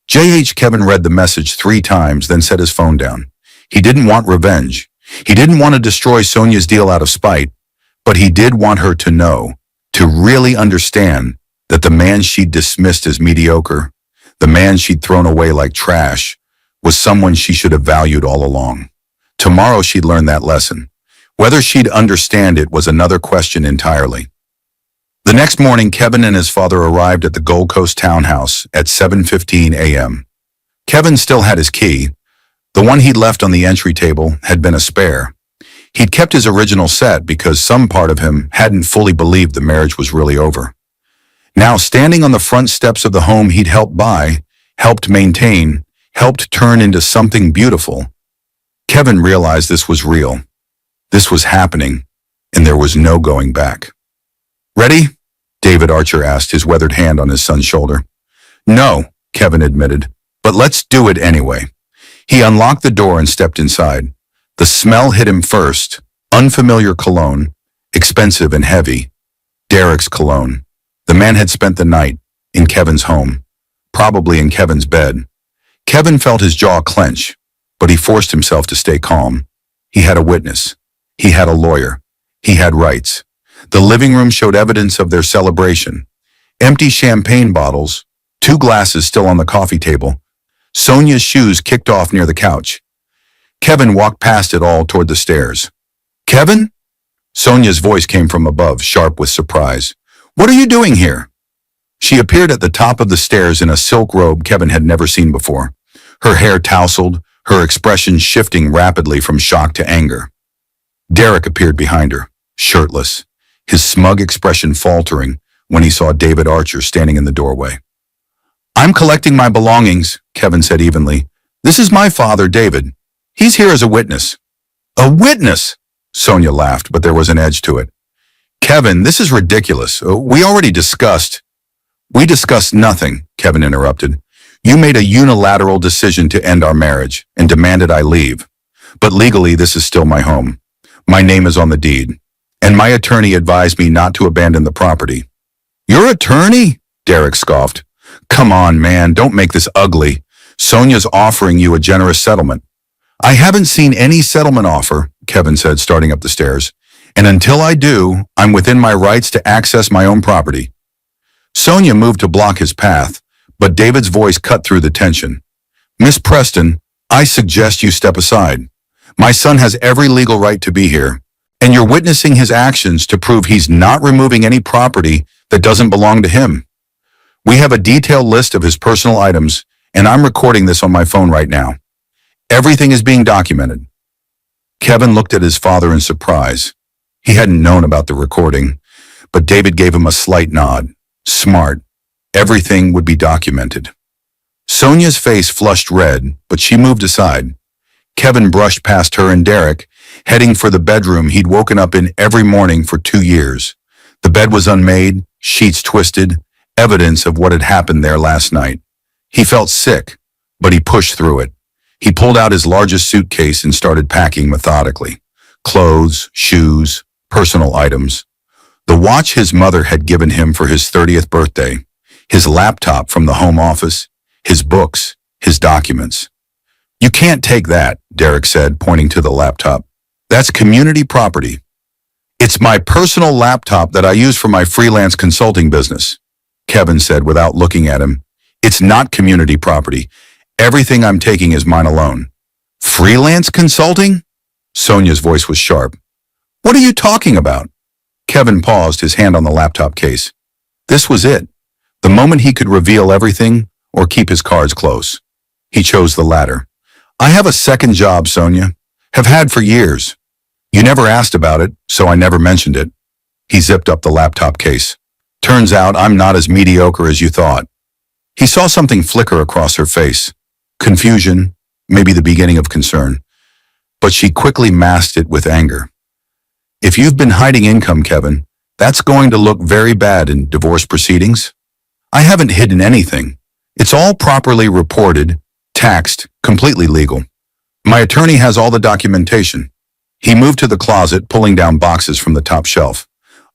Kevin read the message 3 times, then set his phone down. He didn't want revenge. He didn't want to destroy Sonia's deal out of spite, but he did want her to know, to really understand, that the man she'd dismissed as mediocre, the man she'd thrown away like trash, was someone she should have valued all along. Tomorrow she'd learn that lesson. Whether she'd understand it was another question entirely. The next morning, Kevin and his father arrived at the Gold Coast townhouse at 7:15 a.m. Kevin still had his key. The one he'd left on the entry table had been a spare. He'd kept his original set because some part of him hadn't fully believed the marriage was really over. Now, standing on the front steps of the home he'd helped buy, helped maintain, helped turn into something beautiful, Kevin realized this was real. This was happening, and there was no going back. "Ready?" David Archer asked, his weathered hand on his son's shoulder. "No," Kevin admitted, "but let's do it anyway." He unlocked the door and stepped inside. The smell hit him first, unfamiliar cologne, expensive and heavy. Derek's cologne. The man had spent the night in Kevin's home, probably in Kevin's bed. Kevin felt his jaw clench, but he forced himself to stay calm. He had a witness. He had a lawyer. He had rights. The living room showed evidence of their celebration. Empty champagne bottles, 2 glasses still on the coffee table. Sonia's shoes kicked off near the couch. Kevin walked past it all toward the stairs. "Kevin?" Sonia's voice came from above, sharp with surprise. "What are you doing here?" She appeared at the top of the stairs in a silk robe Kevin had never seen before. Her hair tousled, her expression shifting rapidly from shock to anger. Derek appeared behind her, shirtless, his smug expression faltering when he saw David Archer standing in the doorway. "I'm collecting my belongings," Kevin said evenly. "This is my father, David. He's here as a witness." "A witness?" Sonia laughed, but there was an edge to it. "Kevin, this is ridiculous. We already discussed—" "We discussed nothing," Kevin interrupted. "You made a unilateral decision to end our marriage and demanded I leave. But legally, this is still my home. My name is on the deed, and my attorney advised me not to abandon the property." "Your attorney?" Derek scoffed. "Come on, man, don't make this ugly. Sonia's offering you a generous settlement." "I haven't seen any settlement offer," Kevin said, starting up the stairs. "And until I do, I'm within my rights to access my own property." Sonia moved to block his path, but David's voice cut through the tension. "Miss Preston, I suggest you step aside. My son has every legal right to be here, and you're witnessing his actions to prove he's not removing any property that doesn't belong to him. We have a detailed list of his personal items, and I'm recording this on my phone right now. Everything is being documented." Kevin looked at his father in surprise. He hadn't known about the recording, but David gave him a slight nod. Smart. Everything would be documented. Sonia's face flushed red, but she moved aside. Kevin brushed past her and Derek, heading for the bedroom he'd woken up in every morning for 2 years. The bed was unmade, sheets twisted, evidence of what had happened there last night. He felt sick, but he pushed through it. He pulled out his largest suitcase and started packing methodically. Clothes, shoes, personal items. The watch his mother had given him for his 30th birthday, his laptop from the home office, his books, his documents. "You can't take that," Derek said, pointing to the laptop. "That's community property." "It's my personal laptop that I use for my freelance consulting business," Kevin said without looking at him. "It's not community property. Everything I'm taking is mine alone." "Freelance consulting?" Sonia's voice was sharp. "What are you talking about?" Kevin paused, his hand on the laptop case. This was it. The moment he could reveal everything or keep his cards close. He chose the latter. "I have a second job, Sonia. Have had for years. You never asked about it, so I never mentioned it." He zipped up the laptop case. "Turns out I'm not as mediocre as you thought." He saw something flicker across her face. Confusion, maybe the beginning of concern. But she quickly masked it with anger. "If you've been hiding income, Kevin, that's going to look very bad in divorce proceedings. I haven't hidden anything. It's all properly reported, taxed, completely legal. My attorney has all the documentation." He moved to the closet, pulling down boxes from the top shelf.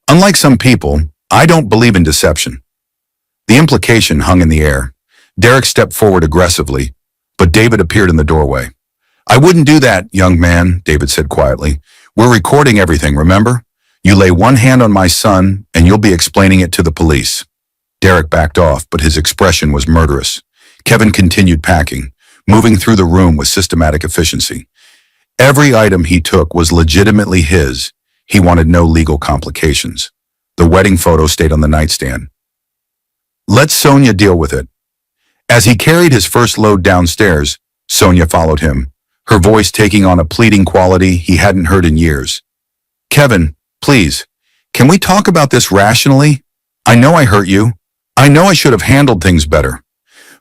"Unlike some people, I don't believe in deception. The implication hung in the air. Derek stepped forward aggressively, but David appeared in the doorway. I wouldn't do that, young man, David said quietly. We're recording everything, remember? You lay one hand on my son, and you'll be explaining it to the police. Derek backed off, but his expression was murderous. Kevin continued packing, moving through the room with systematic efficiency. Every item he took was legitimately his. He wanted no legal complications. The wedding photo stayed on the nightstand. Let Sonia deal with it. As he carried his first load downstairs, Sonia followed him, her voice taking on a pleading quality he hadn't heard in years. Kevin, please, can we talk about this rationally? I know I hurt you. I know I should have handled things better.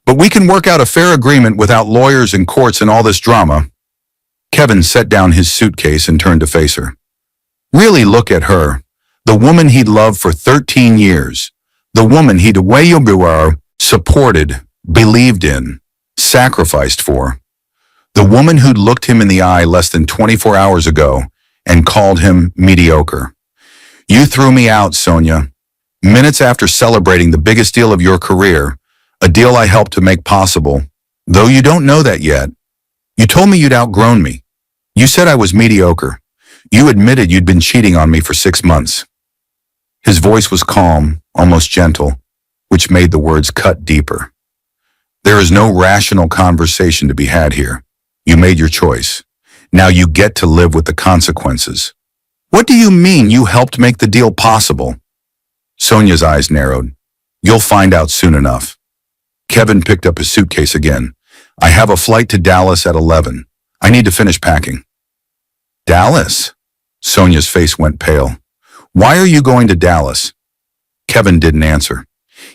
But we can work out a fair agreement without lawyers and courts and all this drama. Kevin set down his suitcase and turned to face her. Really look at her, the woman he'd loved for 13 years, the woman he'd supported, believed in, sacrificed for, the woman who'd looked him in the eye less than 24 hours ago and called him mediocre. You threw me out, Sonia. Minutes after celebrating the biggest deal of your career, a deal I helped to make possible, though you don't know that yet. You told me you'd outgrown me. You said I was mediocre. You admitted you'd been cheating on me for 6 months. His voice was calm, almost gentle, which made the words cut deeper. There is no rational conversation to be had here. You made your choice. Now you get to live with the consequences. What do you mean you helped make the deal possible? Sonia's eyes narrowed. You'll find out soon enough. Kevin picked up his suitcase again. I have a flight to Dallas at 11. I need to finish packing. Dallas? Sonia's face went pale. Why are you going to Dallas? Kevin didn't answer.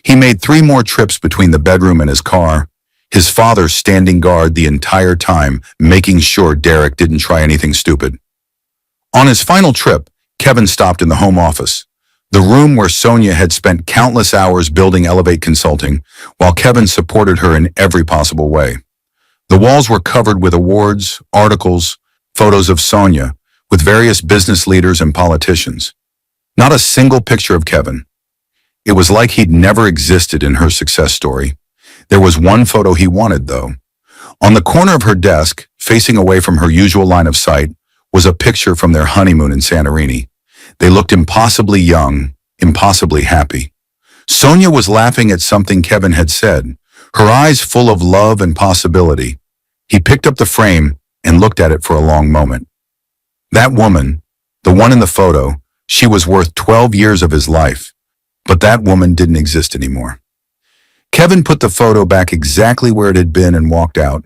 He made 3 more trips between the bedroom and his car, his father standing guard the entire time, making sure Derek didn't try anything stupid. On his final trip, Kevin stopped in the home office, the room where Sonia had spent countless hours building Elevate Consulting, while Kevin supported her in every possible way. The walls were covered with awards, articles, photos of Sonia, with various business leaders and politicians. Not a single picture of Kevin. It was like he'd never existed in her success story. There was one photo he wanted, though. On the corner of her desk, facing away from her usual line of sight, was a picture from their honeymoon in Santorini. They looked impossibly young, impossibly happy. Sonia was laughing at something Kevin had said, her eyes full of love and possibility. He picked up the frame and looked at it for a long moment. That woman, the one in the photo, she was worth 12 years of his life. But that woman didn't exist anymore. Kevin put the photo back exactly where it had been and walked out.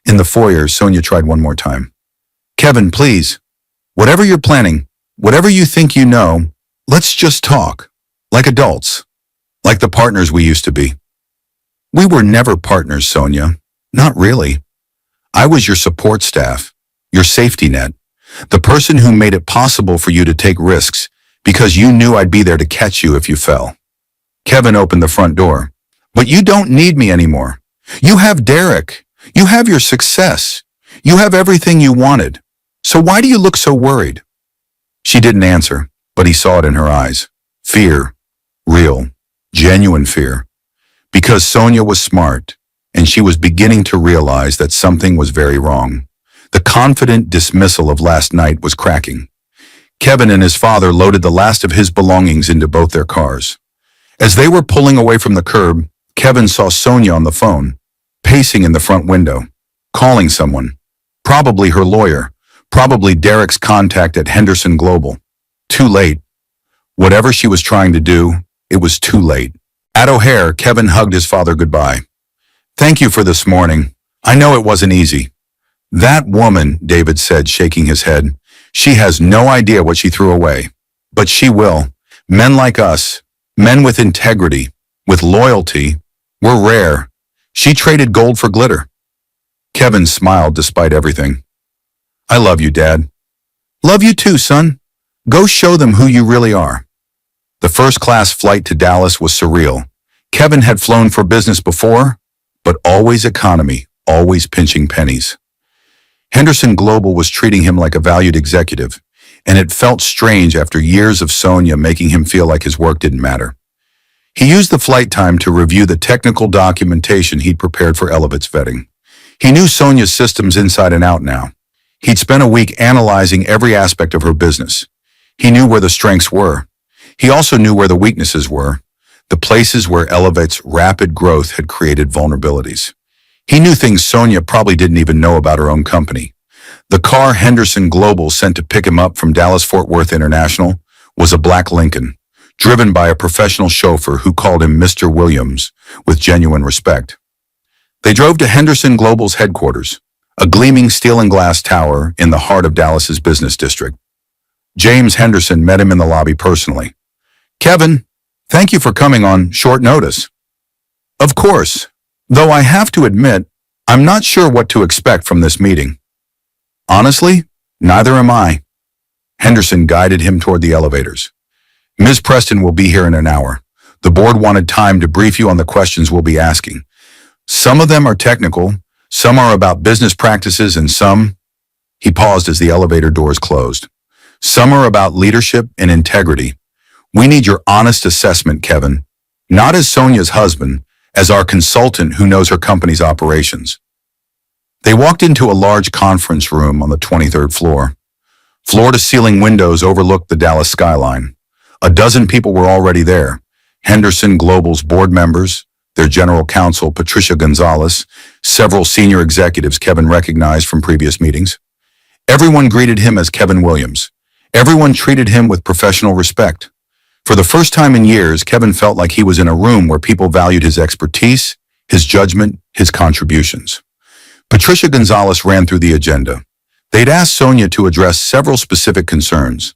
In the foyer, Sonia tried one more time. Kevin, please, whatever you're planning, whatever you think you know, let's just talk. Like adults. Like the partners we used to be. We were never partners, Sonia. Not really. I was your support staff, your safety net, the person who made it possible for you to take risks because you knew I'd be there to catch you if you fell. Kevin opened the front door. But you don't need me anymore. You have Derek. You have your success. You have everything you wanted. So why do you look so worried? She didn't answer, but he saw it in her eyes. Fear. Real. Genuine fear. Because Sonia was smart, and she was beginning to realize that something was very wrong. The confident dismissal of last night was cracking. Kevin and his father loaded the last of his belongings into both their cars. As they were pulling away from the curb, Kevin saw Sonia on the phone, pacing in the front window, calling someone. Probably her lawyer, probably Derek's contact at Henderson Global. Too late. Whatever she was trying to do, it was too late. At O'Hare, Kevin hugged his father goodbye. Thank you for this morning. I know it wasn't easy. That woman, David said, shaking his head, she has no idea what she threw away. But she will. Men like us, men with integrity, with loyalty, we're rare. She traded gold for glitter. Kevin smiled despite everything. I love you, Dad. Love you too, son. Go show them who you really are. The first-class flight to Dallas was surreal. Kevin had flown for business before, but always economy, always pinching pennies. Henderson Global was treating him like a valued executive. and it felt strange after years of Sonia making him feel like his work didn't matter. He used the flight time to review the technical documentation he'd prepared for Elevate's vetting. He knew Sonia's systems inside and out now. He'd spent a week analyzing every aspect of her business. He knew where the strengths were. He also knew where the weaknesses were, the places where Elevate's rapid growth had created vulnerabilities. He knew things Sonia probably didn't even know about her own company. The car Henderson Global sent to pick him up from Dallas-Fort Worth International was a black Lincoln, driven by a professional chauffeur who called him Mr. Williams with genuine respect. They drove to Henderson Global's headquarters, a gleaming steel and glass tower in the heart of Dallas's business district. James Henderson met him in the lobby personally. "Kevin, thank you for coming on short notice." "Of course, though I have to admit, I'm not sure what to expect from this meeting." "Honestly, neither am I." Henderson guided him toward the elevators. "Ms. Preston will be here in an hour. The board wanted time to brief you on the questions we'll be asking. Some of them are technical, some are about business practices, and some—" He paused as the elevator doors closed. "Some are about leadership and integrity. We need your honest assessment, Kevin, not as Sonia's husband, as our consultant who knows her company's operations." They walked into a large conference room on the 23rd floor. Floor-to-ceiling windows overlooked the Dallas skyline. A dozen people were already there. Henderson Global's board members, their general counsel, Patricia Gonzalez, several senior executives Kevin recognized from previous meetings. Everyone greeted him as Kevin Williams. Everyone treated him with professional respect. For the first time in years, Kevin felt like he was in a room where people valued his expertise, his judgment, his contributions. Patricia Gonzalez ran through the agenda. They'd asked Sonia to address several specific concerns: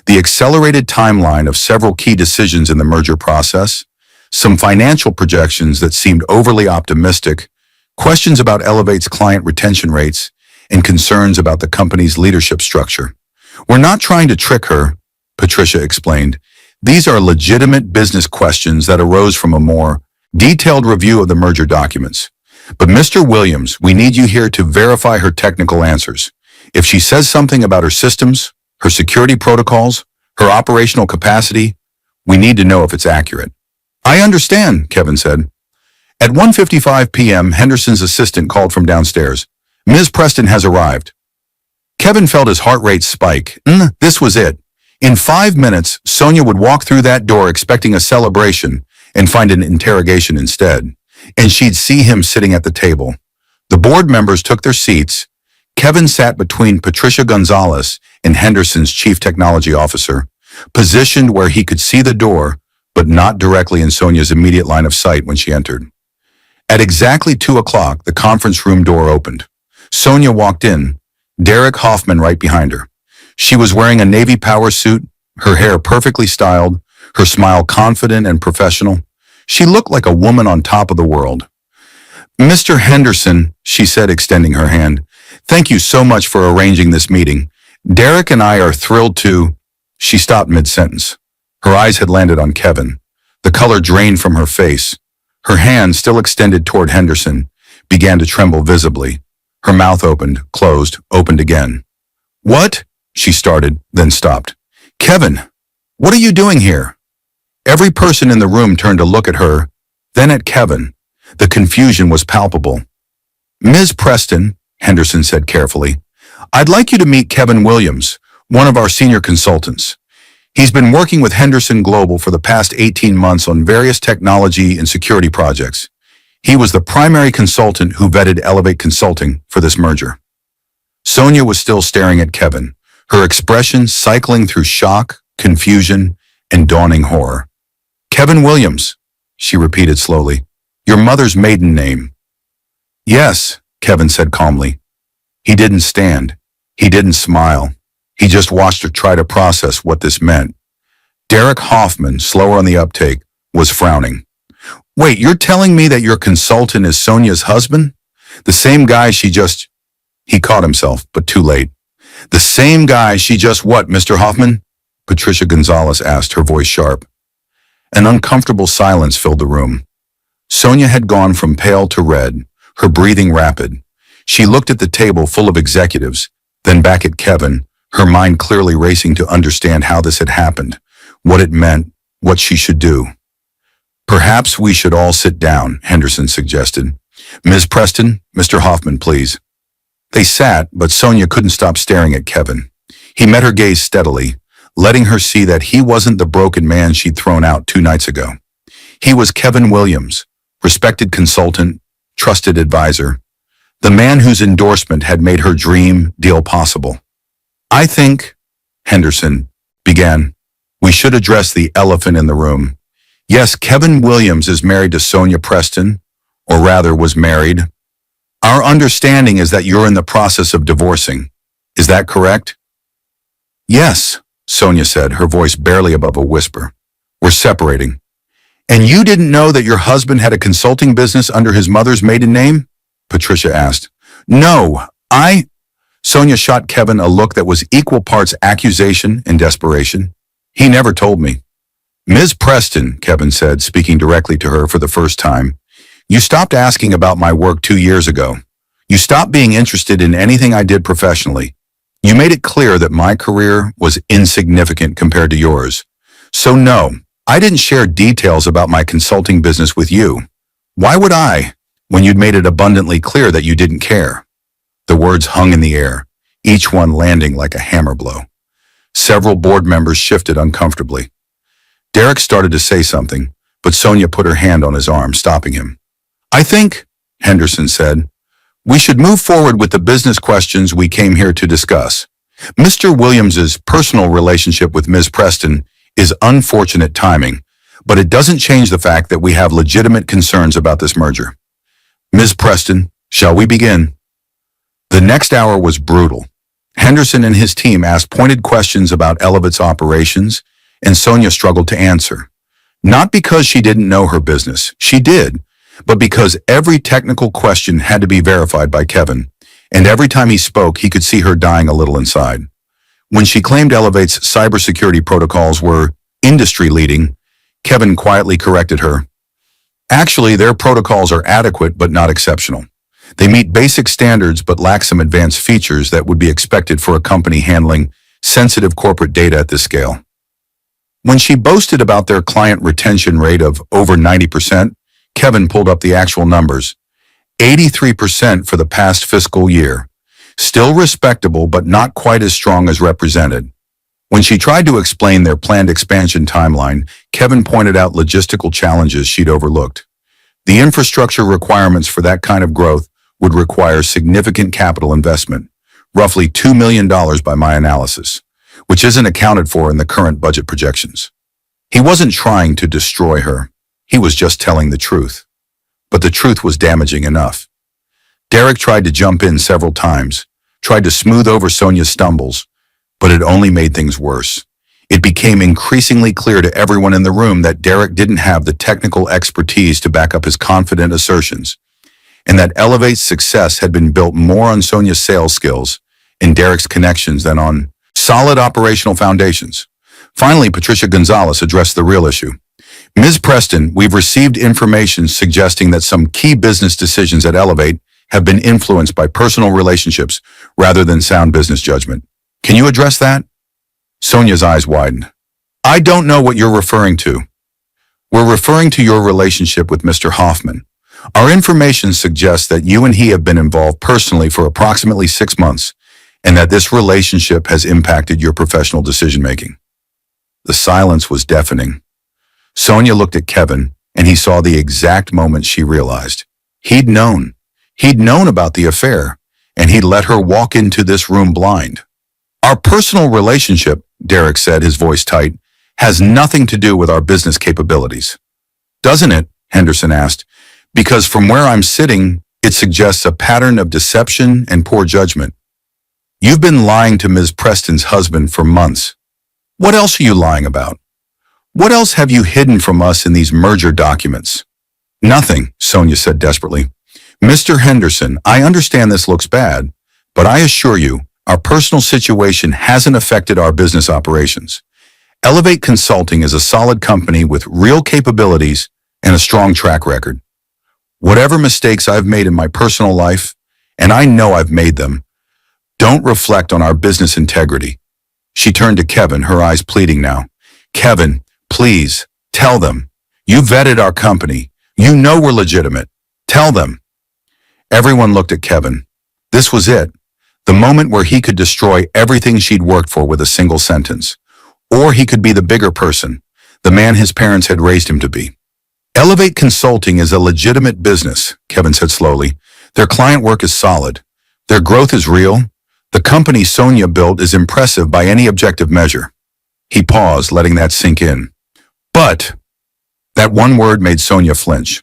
the accelerated timeline of several key decisions in the merger process, some financial projections that seemed overly optimistic, questions about Elevate's client retention rates, and concerns about the company's leadership structure. "We're not trying to trick her," Patricia explained. "These are legitimate business questions that arose from a more detailed review of the merger documents. But Mr. Williams, we need you here to verify her technical answers. If she says something about her systems, her security protocols, her operational capacity, we need to know if it's accurate." "I understand," Kevin said. At 1:55 p.m., Henderson's assistant called from downstairs. "Ms. Preston has arrived." Kevin felt his heart rate spike. This was it. In 5 minutes, Sonia would walk through that door expecting a celebration and find an interrogation instead. And she'd see him sitting at the table. The board members took their seats. Kevin sat between Patricia Gonzalez and Henderson's chief technology officer, positioned where he could see the door, but not directly in Sonia's immediate line of sight when she entered. At exactly 2 o'clock, the conference room door opened. Sonia walked in, Derek Hoffman right behind her. She was wearing a Navy power suit, her hair perfectly styled, her smile confident and professional. She looked like a woman on top of the world. "Mr. Henderson," she said, extending her hand, "thank you so much for arranging this meeting. Derek and I are thrilled to—" She stopped mid-sentence. Her eyes had landed on Kevin. The color drained from her face. Her hand, still extended toward Henderson, began to tremble visibly. Her mouth opened, closed, opened again. "What?" she started, then stopped. "Kevin, what are you doing here?" Every person in the room turned to look at her, then at Kevin. The confusion was palpable. "Ms. Preston," Henderson said carefully, "I'd like you to meet Kevin Williams, one of our senior consultants. He's been working with Henderson Global for the past 18 months on various technology and security projects. He was the primary consultant who vetted Elevate Consulting for this merger." Sonia was still staring at Kevin, her expression cycling through shock, confusion, and dawning horror. "Kevin Williams," she repeated slowly. "Your mother's maiden name." "Yes," Kevin said calmly. He didn't stand. He didn't smile. He just watched her try to process what this meant. Derek Hoffman, slower on the uptake, was frowning. "Wait, you're telling me that your consultant is Sonia's husband? The same guy she just—" He caught himself, but too late. "The same guy she just what, Mr. Hoffman?" Patricia Gonzalez asked, her voice sharp. An uncomfortable silence filled the room. Sonia had gone from pale to red, her breathing rapid. She looked at the table full of executives, then back at Kevin, her mind clearly racing to understand how this had happened, what it meant, what she should do. Perhaps we should all sit down, Henderson suggested. Ms. Preston, Mr. Hoffman, please. They sat, but Sonia couldn't stop staring at Kevin. He met her gaze steadily, letting her see that he wasn't the broken man she'd thrown out 2 nights ago. He was Kevin Williams, respected consultant, trusted advisor, the man whose endorsement had made her dream deal possible. I think, Henderson began, we should address the elephant in the room. Yes, Kevin Williams is married to Sonia Preston, or rather was married. Our understanding is that you're in the process of divorcing. Is that correct? Yes, Sonia said, her voice barely above a whisper. We're separating. And you didn't know that your husband had a consulting business under his mother's maiden name? Patricia asked. No, Sonia shot Kevin a look that was equal parts accusation and desperation. He never told me. Ms. Preston, Kevin said, speaking directly to her for the first time, you stopped asking about my work 2 years ago. You stopped being interested in anything I did professionally. You made it clear that my career was insignificant compared to yours. So no, I didn't share details about my consulting business with you. Why would I, when you'd made it abundantly clear that you didn't care? The words hung in the air, each one landing like a hammer blow. Several board members shifted uncomfortably. Derek started to say something, but Sonia put her hand on his arm, stopping him. I think, Henderson said, we should move forward with the business questions we came here to discuss. Mr. Williams's personal relationship with Ms. Preston is unfortunate timing, but it doesn't change the fact that we have legitimate concerns about this merger. Ms. Preston, shall we begin? The next hour was brutal. Henderson and his team asked pointed questions about Elevate's operations, and Sonia struggled to answer. Not because she didn't know her business, she did, but because every technical question had to be verified by Kevin, and every time he spoke, he could see her dying a little inside. When she claimed Elevate's cybersecurity protocols were industry-leading, Kevin quietly corrected her. Actually, their protocols are adequate but not exceptional. They meet basic standards but lack some advanced features that would be expected for a company handling sensitive corporate data at this scale. When she boasted about their client retention rate of over 90%, Kevin pulled up the actual numbers. 83% for the past fiscal year. Still respectable, but not quite as strong as represented. When she tried to explain their planned expansion timeline, Kevin pointed out logistical challenges she'd overlooked. The infrastructure requirements for that kind of growth would require significant capital investment, roughly $2 million by my analysis, which isn't accounted for in the current budget projections. He wasn't trying to destroy her. He was just telling the truth. But the truth was damaging enough. Derek tried to jump in several times, tried to smooth over Sonia's stumbles, but it only made things worse. It became increasingly clear to everyone in the room that Derek didn't have the technical expertise to back up his confident assertions, and that Elevate's success had been built more on Sonia's sales skills and Derek's connections than on solid operational foundations. Finally, Patricia Gonzalez addressed the real issue. Ms. Preston, we've received information suggesting that some key business decisions at Elevate have been influenced by personal relationships rather than sound business judgment. Can you address that? Sonia's eyes widened. I don't know what you're referring to. We're referring to your relationship with Mr. Hoffman. Our information suggests that you and he have been involved personally for approximately 6 months, and that this relationship has impacted your professional decision-making. The silence was deafening. Sonia looked at Kevin, and he saw the exact moment she realized. He'd known. He'd known about the affair, and he'd let her walk into this room blind. Our personal relationship, Derek said, his voice tight, has nothing to do with our business capabilities. Doesn't it? Henderson asked. Because from where I'm sitting, it suggests a pattern of deception and poor judgment. You've been lying to Ms. Preston's husband for months. What else are you lying about? What else have you hidden from us in these merger documents? Nothing, Sonia said desperately. Mr. Henderson, I understand this looks bad, but I assure you, our personal situation hasn't affected our business operations. Elevate Consulting is a solid company with real capabilities and a strong track record. Whatever mistakes I've made in my personal life, and I know I've made them, don't reflect on our business integrity. She turned to Kevin, her eyes pleading now. Kevin, please, tell them. You vetted our company. You know we're legitimate. Tell them. Everyone looked at Kevin. This was it. The moment where he could destroy everything she'd worked for with a single sentence. Or he could be the bigger person, the man his parents had raised him to be. Elevate Consulting is a legitimate business, Kevin said slowly. Their client work is solid. Their growth is real. The company Sonia built is impressive by any objective measure. He paused, letting that sink in. But, that one word made Sonia flinch.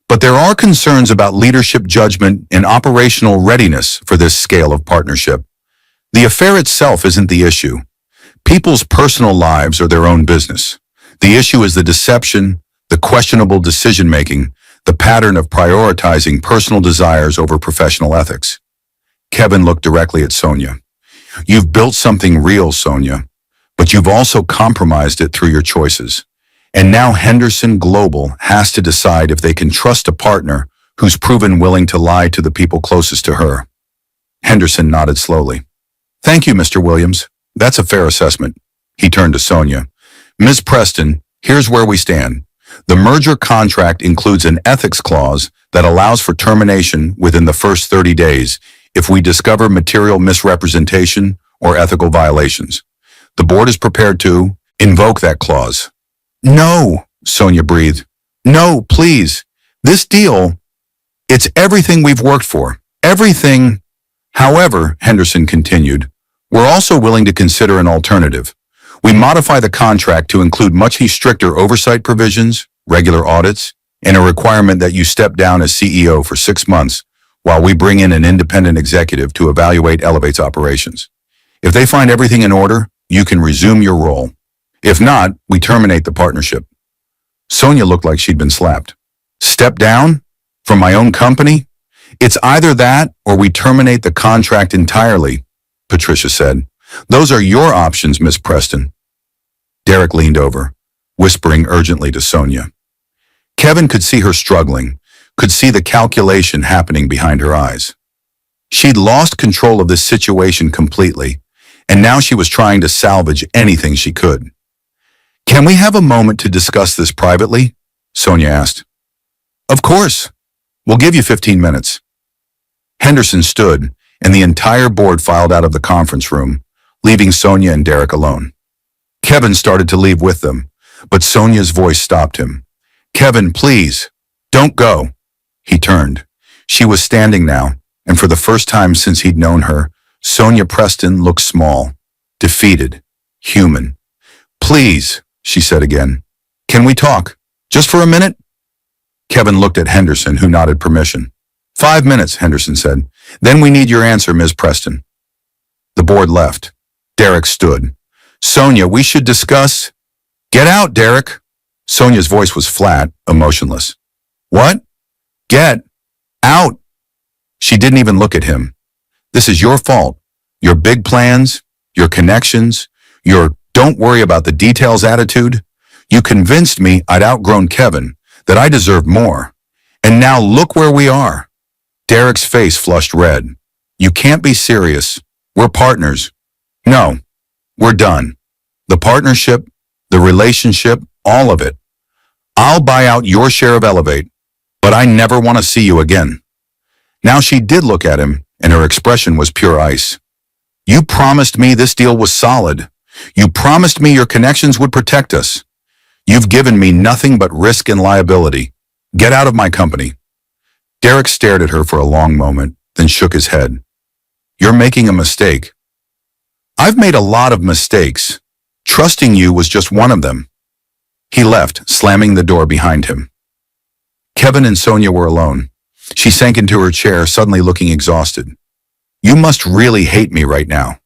But there are concerns about leadership judgment and operational readiness for this scale of partnership. The affair itself isn't the issue. People's personal lives are their own business. The issue is the deception, the questionable decision-making, the pattern of prioritizing personal desires over professional ethics. Kevin looked directly at Sonia. You've built something real, Sonia, but you've also compromised it through your choices. And now Henderson Global has to decide if they can trust a partner who's proven willing to lie to the people closest to her. Henderson nodded slowly. Thank you, Mr. Williams. That's a fair assessment. He turned to Sonia. Ms. Preston, here's where we stand. The merger contract includes an ethics clause that allows for termination within the first 30 days if we discover material misrepresentation or ethical violations. The board is prepared to invoke that clause. No, Sonia breathed. No, please. This deal, it's everything we've worked for. Everything. However, Henderson continued, we're also willing to consider an alternative. We modify the contract to include much stricter oversight provisions, regular audits, and a requirement that you step down as CEO for 6 months while we bring in an independent executive to evaluate Elevate's operations. If they find everything in order, you can resume your role. If not, we terminate the partnership. Sonia looked like she'd been slapped. Step down? From my own company? It's either that or we terminate the contract entirely, Patricia said. Those are your options, Miss Preston. Derek leaned over, whispering urgently to Sonia. Kevin could see her struggling, could see the calculation happening behind her eyes. She'd lost control of this situation completely, and now she was trying to salvage anything she could. Can we have a moment to discuss this privately? Sonia asked. Of course. We'll give you 15 minutes. Henderson stood, and the entire board filed out of the conference room, leaving Sonia and Derek alone. Kevin started to leave with them, but Sonia's voice stopped him. Kevin, please, don't go. He turned. She was standing now, and for the first time since he'd known her, Sonia Preston looked small, defeated, human. Please, she said again. Can we talk? Just for a minute? Kevin looked at Henderson, who nodded permission. 5 minutes, Henderson said. Then we need your answer, Ms. Preston. The board left. Derek stood. Sonia, we should discuss. Get out, Derek. Sonia's voice was flat, emotionless. What? Get out. She didn't even look at him. This is your fault. Your big plans, your connections, your don't worry about the details attitude. You convinced me I'd outgrown Kevin, that I deserved more. And now look where we are. Derek's face flushed red. You can't be serious. We're partners. No, we're done. The partnership, the relationship, all of it. I'll buy out your share of Elevate, but I never want to see you again. Now she did look at him, and her expression was pure ice. You promised me this deal was solid. You promised me your connections would protect us. You've given me nothing but risk and liability. Get out of my company. Derek stared at her for a long moment, then shook his head. You're making a mistake. I've made a lot of mistakes. Trusting you was just one of them. He left, slamming the door behind him. Kevin and Sonia were alone. She sank into her chair, suddenly looking exhausted. You must really hate me right now.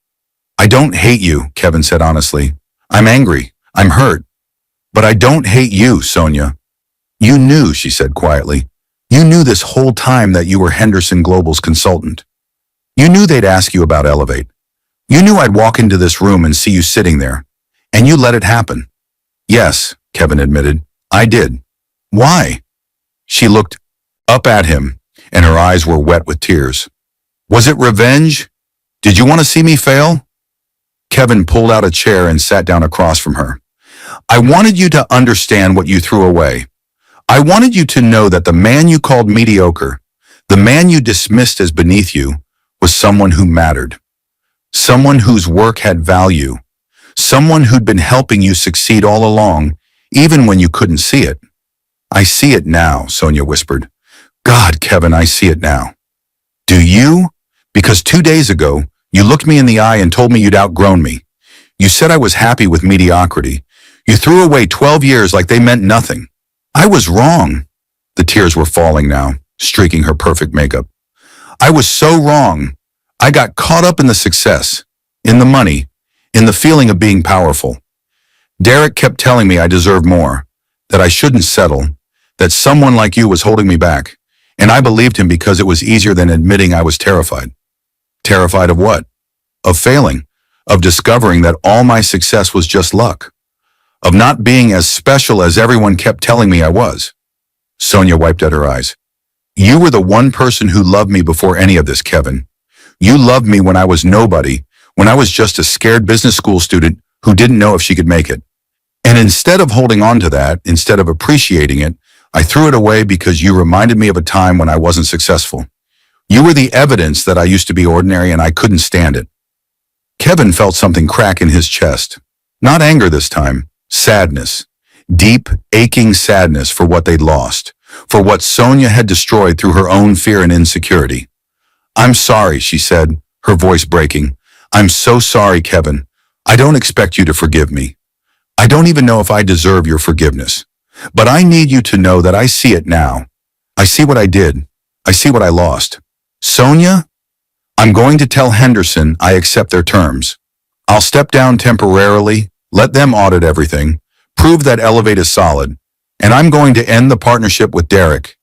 I don't hate you, Kevin said honestly. I'm angry. I'm hurt. But I don't hate you, Sonia. You knew, she said quietly. You knew this whole time that you were Henderson Global's consultant. You knew they'd ask you about Elevate. You knew I'd walk into this room and see you sitting there. And you let it happen. Yes, Kevin admitted. I did. Why? She looked up at him, and her eyes were wet with tears. Was it revenge? Did you want to see me fail? Kevin pulled out a chair and sat down across from her. I wanted you to understand what you threw away. I wanted you to know that the man you called mediocre, the man you dismissed as beneath you, was someone who mattered. Someone whose work had value. Someone who'd been helping you succeed all along, even when you couldn't see it. I see it now, Sonia whispered. God, Kevin, I see it now. Do you? Because 2 days ago, you looked me in the eye and told me you'd outgrown me. You said I was happy with mediocrity. You threw away 12 years like they meant nothing. I was wrong. The tears were falling now, streaking her perfect makeup. I was so wrong. I got caught up in the success, in the money, in the feeling of being powerful. Derek kept telling me I deserved more, that I shouldn't settle, that someone like you was holding me back, and I believed him because it was easier than admitting I was terrified. Terrified of what? Of failing, of discovering that all my success was just luck, of not being as special as everyone kept telling me I was. Sonia wiped at her eyes. You were the one person who loved me before any of this, Kevin. You loved me when I was nobody, when I was just a scared business school student who didn't know if she could make it. And instead of holding on to that, instead of appreciating it, I threw it away because you reminded me of a time when I wasn't successful. You were the evidence that I used to be ordinary and I couldn't stand it. Kevin felt something crack in his chest. Not anger this time, sadness. Deep, aching sadness for what they'd lost, for what Sonia had destroyed through her own fear and insecurity. I'm sorry, she said, her voice breaking. I'm so sorry, Kevin. I don't expect you to forgive me. I don't even know if I deserve your forgiveness. But I need you to know that I see it now. I see what I did. I see what I lost. Sonia, I'm going to tell Henderson I accept their terms. I'll step down temporarily, let them audit everything, prove that Elevate is solid, and I'm going to end the partnership with Derek.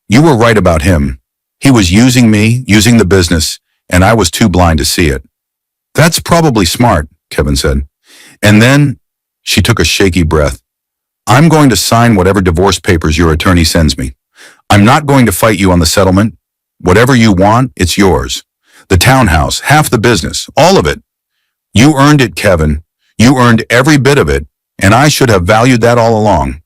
You were right about him. He was using me, using the business, and I was too blind to see it. That's probably smart, Kevin said. And then she took a shaky breath. I'm going to sign whatever divorce papers your attorney sends me. I'm not going to fight you on the settlement. Whatever you want, it's yours. The townhouse, half the business, all of it. You earned it, Kevin. You earned every bit of it, and I should have valued that all along.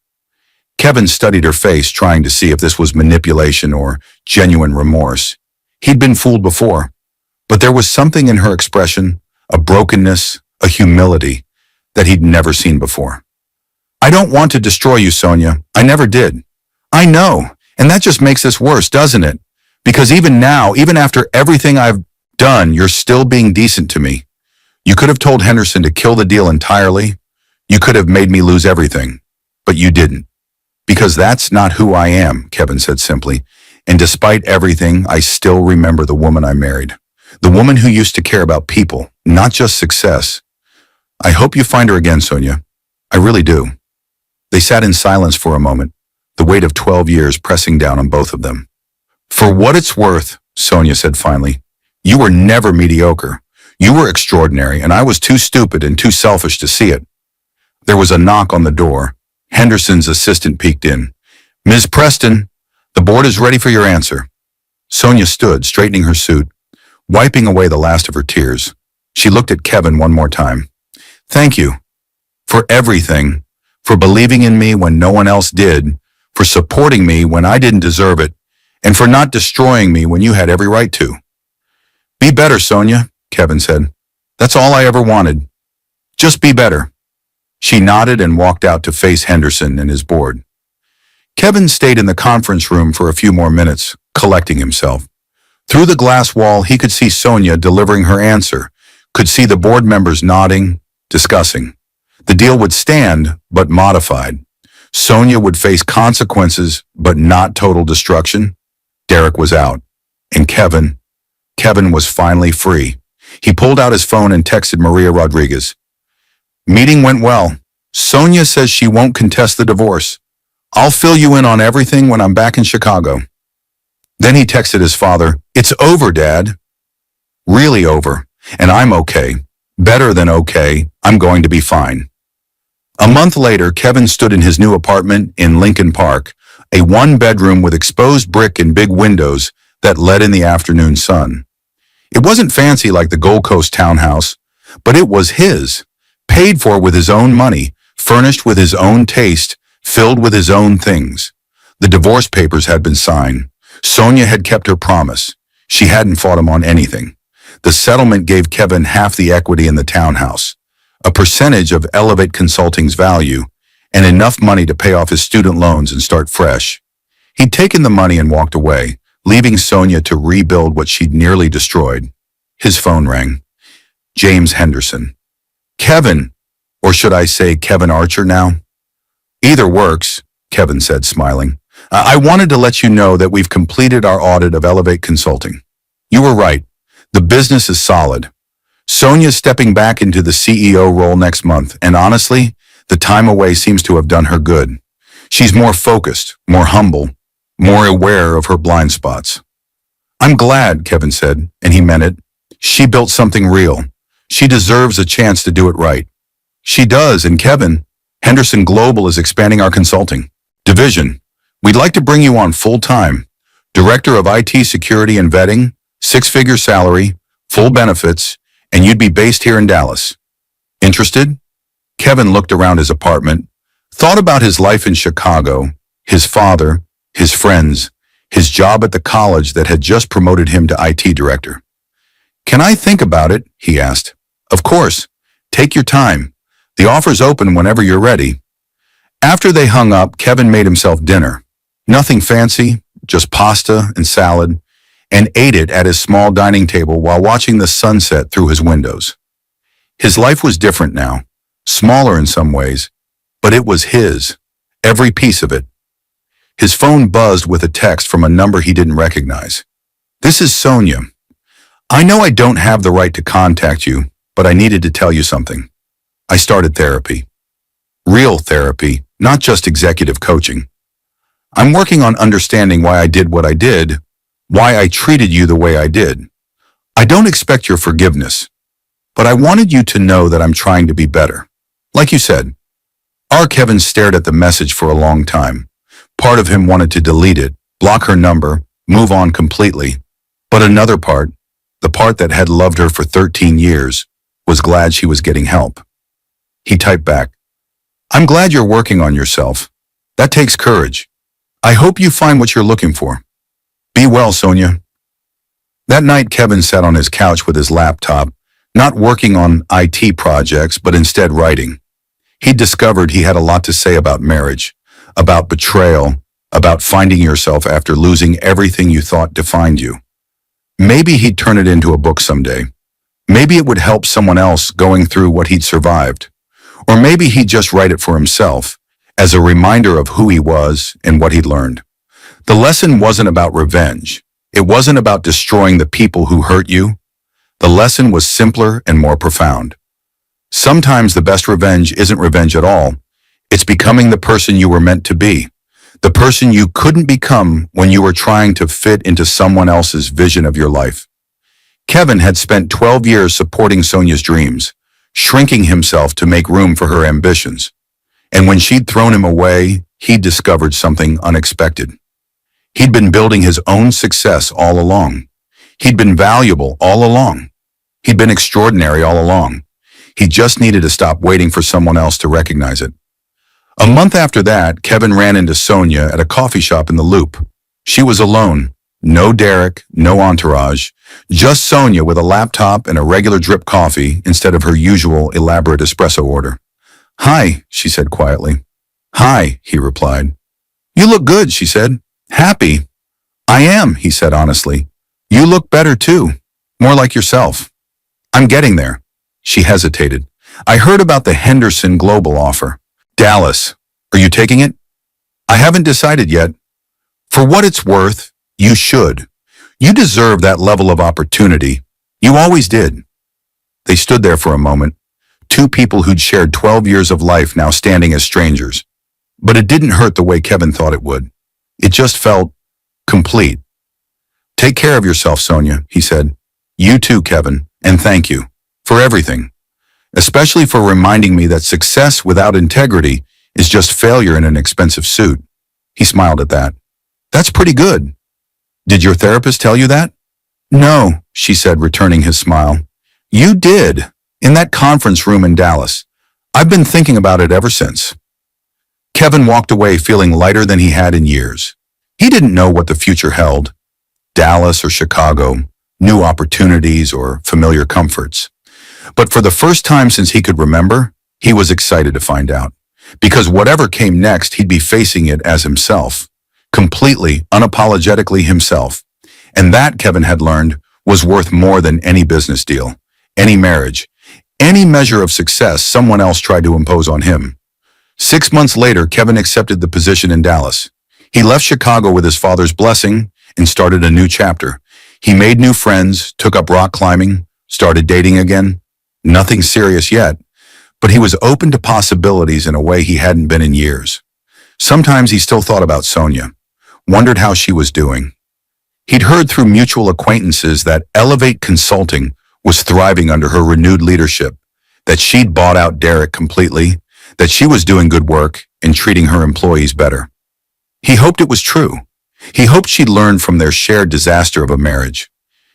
Kevin studied her face, trying to see if this was manipulation or genuine remorse. He'd been fooled before, but there was something in her expression, a brokenness, a humility, that he'd never seen before. I don't want to destroy you, Sonia. I never did. I know, and that just makes this worse, doesn't it? Because even now, even after everything I've done, you're still being decent to me. You could have told Henderson to kill the deal entirely. You could have made me lose everything, but you didn't. Because that's not who I am, Kevin said simply. And despite everything, I still remember the woman I married. The woman who used to care about people, not just success. I hope you find her again, Sonia. I really do. They sat in silence for a moment, the weight of 12 years pressing down on both of them. For what it's worth, Sonia said finally, you were never mediocre. You were extraordinary, and I was too stupid and too selfish to see it. There was a knock on the door. Henderson's assistant peeked in. Ms. Preston, the board is ready for your answer. Sonia stood, straightening her suit, wiping away the last of her tears. She looked at Kevin one more time. Thank you. For everything. For believing in me when no one else did. For supporting me when I didn't deserve it. And for not destroying me when you had every right to. Be better, Sonia, Kevin said. That's all I ever wanted. Just be better. She nodded and walked out to face Henderson and his board. Kevin stayed in the conference room for a few more minutes, collecting himself. Through the glass wall, he could see Sonia delivering her answer, could see the board members nodding, discussing. The deal would stand, but modified. Sonia would face consequences, but not total destruction. Derek was out. And Kevin was finally free. He pulled out his phone and texted Maria Rodriguez. Meeting went well. Sonia says she won't contest the divorce. I'll fill you in on everything when I'm back in Chicago. Then he texted his father, It's over, Dad. Really over. And I'm okay. Better than okay. I'm going to be fine. A month later, Kevin stood in his new apartment in Lincoln Park, a one-bedroom with exposed brick and big windows that let in the afternoon sun. It wasn't fancy like the Gold Coast townhouse, But it was his, paid for with his own money, furnished with his own taste, filled with his own things. The divorce papers had been signed. Sonia had kept her promise. She hadn't fought him on anything. The settlement gave Kevin half the equity in the townhouse, a percentage of Elevate Consulting's value, and enough money to pay off his student loans and start fresh. He'd taken the money and walked away, leaving Sonia to rebuild what she'd nearly destroyed. His phone rang. James Henderson. Kevin, or should I say Kevin Archer now? Either works, Kevin said, smiling. I wanted to let you know that we've completed our audit of Elevate Consulting. You were right. The business is solid. Sonia's stepping back into the CEO role next month, and honestly, the time away seems to have done her good. She's more focused, more humble, more aware of her blind spots. I'm glad, Kevin said, and he meant it. She built something real. She deserves a chance to do it right. She does, and Kevin, Henderson Global is expanding our consulting division. We'd like to bring you on full-time. Director of IT Security and Vetting, 6-figure salary, full benefits, and you'd be based here in Dallas. Interested? Kevin looked around his apartment, thought about his life in Chicago, his father, his friends, his job at the college that had just promoted him to IT director. Can I think about it? He asked. Of course. Take your time. The offer's open whenever you're ready. After they hung up, Kevin made himself dinner. Nothing fancy, just pasta and salad, and ate it at his small dining table while watching the sunset through his windows. His life was different now, smaller in some ways, but it was his, every piece of it. His phone buzzed with a text from a number he didn't recognize. This is Sonia. I know I don't have the right to contact you, but I needed to tell you something. I started therapy. Real therapy, not just executive coaching. I'm working on understanding why I did what I did, why I treated you the way I did. I don't expect your forgiveness, but I wanted you to know that I'm trying to be better. Like you said, Kevin stared at the message for a long time. Part of him wanted to delete it, block her number, move on completely. But another part, the part that had loved her for 13 years, was glad she was getting help. He typed back, I'm glad you're working on yourself. That takes courage. I hope you find what you're looking for. Be well, Sonia. That night, Kevin sat on his couch with his laptop, not working on IT projects, but instead writing. He discovered he had a lot to say about marriage, about betrayal, about finding yourself after losing everything you thought defined you. Maybe he'd turn it into a book someday. Maybe it would help someone else going through what he'd survived. Or maybe he'd just write it for himself, as a reminder of who he was and what he'd learned. The lesson wasn't about revenge. It wasn't about destroying the people who hurt you. The lesson was simpler and more profound. Sometimes the best revenge isn't revenge at all. It's becoming the person you were meant to be, the person you couldn't become when you were trying to fit into someone else's vision of your life. Kevin had spent 12 years supporting Sonia's dreams, shrinking himself to make room for her ambitions. And when she'd thrown him away, he'd discovered something unexpected. He'd been building his own success all along. He'd been valuable all along. He'd been extraordinary all along. He just needed to stop waiting for someone else to recognize it. A month after that, Kevin ran into Sonia at a coffee shop in the Loop. She was alone. No Derek, no entourage. Just Sonia with a laptop and a regular drip coffee instead of her usual elaborate espresso order. Hi, she said quietly. Hi, he replied. You look good, she said. Happy. I am, he said honestly. You look better too. More like yourself. I'm getting there. She hesitated. I heard about the Henderson Global offer. Dallas. Are you taking it? I haven't decided yet. For what it's worth, you should. You deserve that level of opportunity. You always did. They stood there for a moment, two people who'd shared 12 years of life now standing as strangers. But it didn't hurt the way Kevin thought it would. It just felt complete. Take care of yourself, Sonia, he said. You too, Kevin, and thank you for everything, especially for reminding me that success without integrity is just failure in an expensive suit. He smiled at that. That's pretty good. Did your therapist tell you that? No, she said, returning his smile. You did. In that conference room in Dallas. I've been thinking about it ever since. Kevin walked away feeling lighter than he had in years. He didn't know what the future held, Dallas or Chicago, new opportunities or familiar comforts. But for the first time since he could remember, he was excited to find out. Because whatever came next, he'd be facing it as himself. Completely, unapologetically himself. And that, Kevin had learned, was worth more than any business deal, any marriage, any measure of success someone else tried to impose on him. 6 months later, Kevin accepted the position in Dallas. He left Chicago with his father's blessing and started a new chapter. He made new friends, took up rock climbing, started dating again. Nothing serious yet, but he was open to possibilities in a way he hadn't been in years. Sometimes he still thought about Sonia, wondered how she was doing. He'd heard through mutual acquaintances that Elevate Consulting was thriving under her renewed leadership, that she'd bought out Derek completely, that she was doing good work and treating her employees better. He hoped it was true. He hoped she'd learned from their shared disaster of a marriage.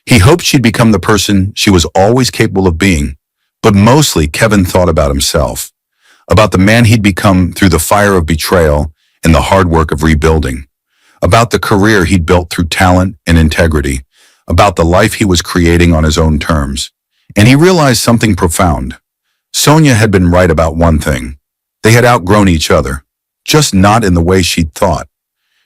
He hoped she'd become the person she was always capable of being. But mostly, Kevin thought about himself, about the man he'd become through the fire of betrayal and the hard work of rebuilding, about the career he'd built through talent and integrity, about the life he was creating on his own terms. And he realized something profound. Sonia had been right about one thing. They had outgrown each other, just not in the way she'd thought.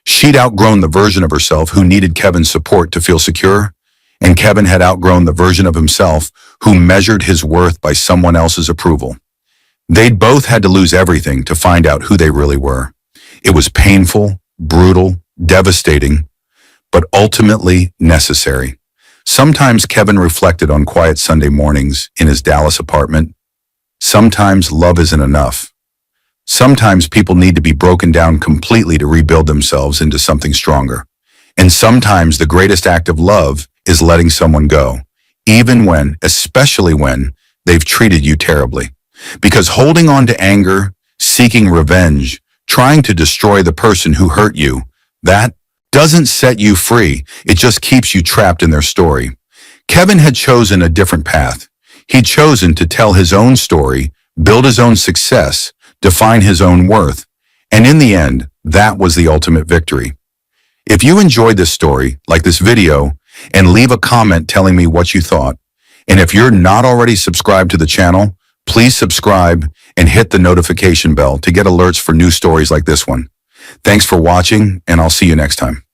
She'd outgrown the version of herself who needed Kevin's support to feel secure, and Kevin had outgrown the version of himself who measured his worth by someone else's approval. They'd both had to lose everything to find out who they really were. It was painful, brutal, devastating, but ultimately necessary. Sometimes Kevin reflected on quiet Sunday mornings in his Dallas apartment. Sometimes love isn't enough. Sometimes people need to be broken down completely to rebuild themselves into something stronger. And sometimes the greatest act of love is letting someone go, even when, especially when, they've treated you terribly. Because holding on to anger, seeking revenge, trying to destroy the person who hurt you, that doesn't set you free. It just keeps you trapped in their story. Kevin had chosen a different path. He'd chosen to tell his own story, build his own success, define his own worth. And in the end, that was the ultimate victory. If you enjoyed this story, like this video, and leave a comment telling me what you thought. And if you're not already subscribed to the channel, please subscribe and hit the notification bell to get alerts for new stories like this one. Thanks for watching, and I'll see you next time.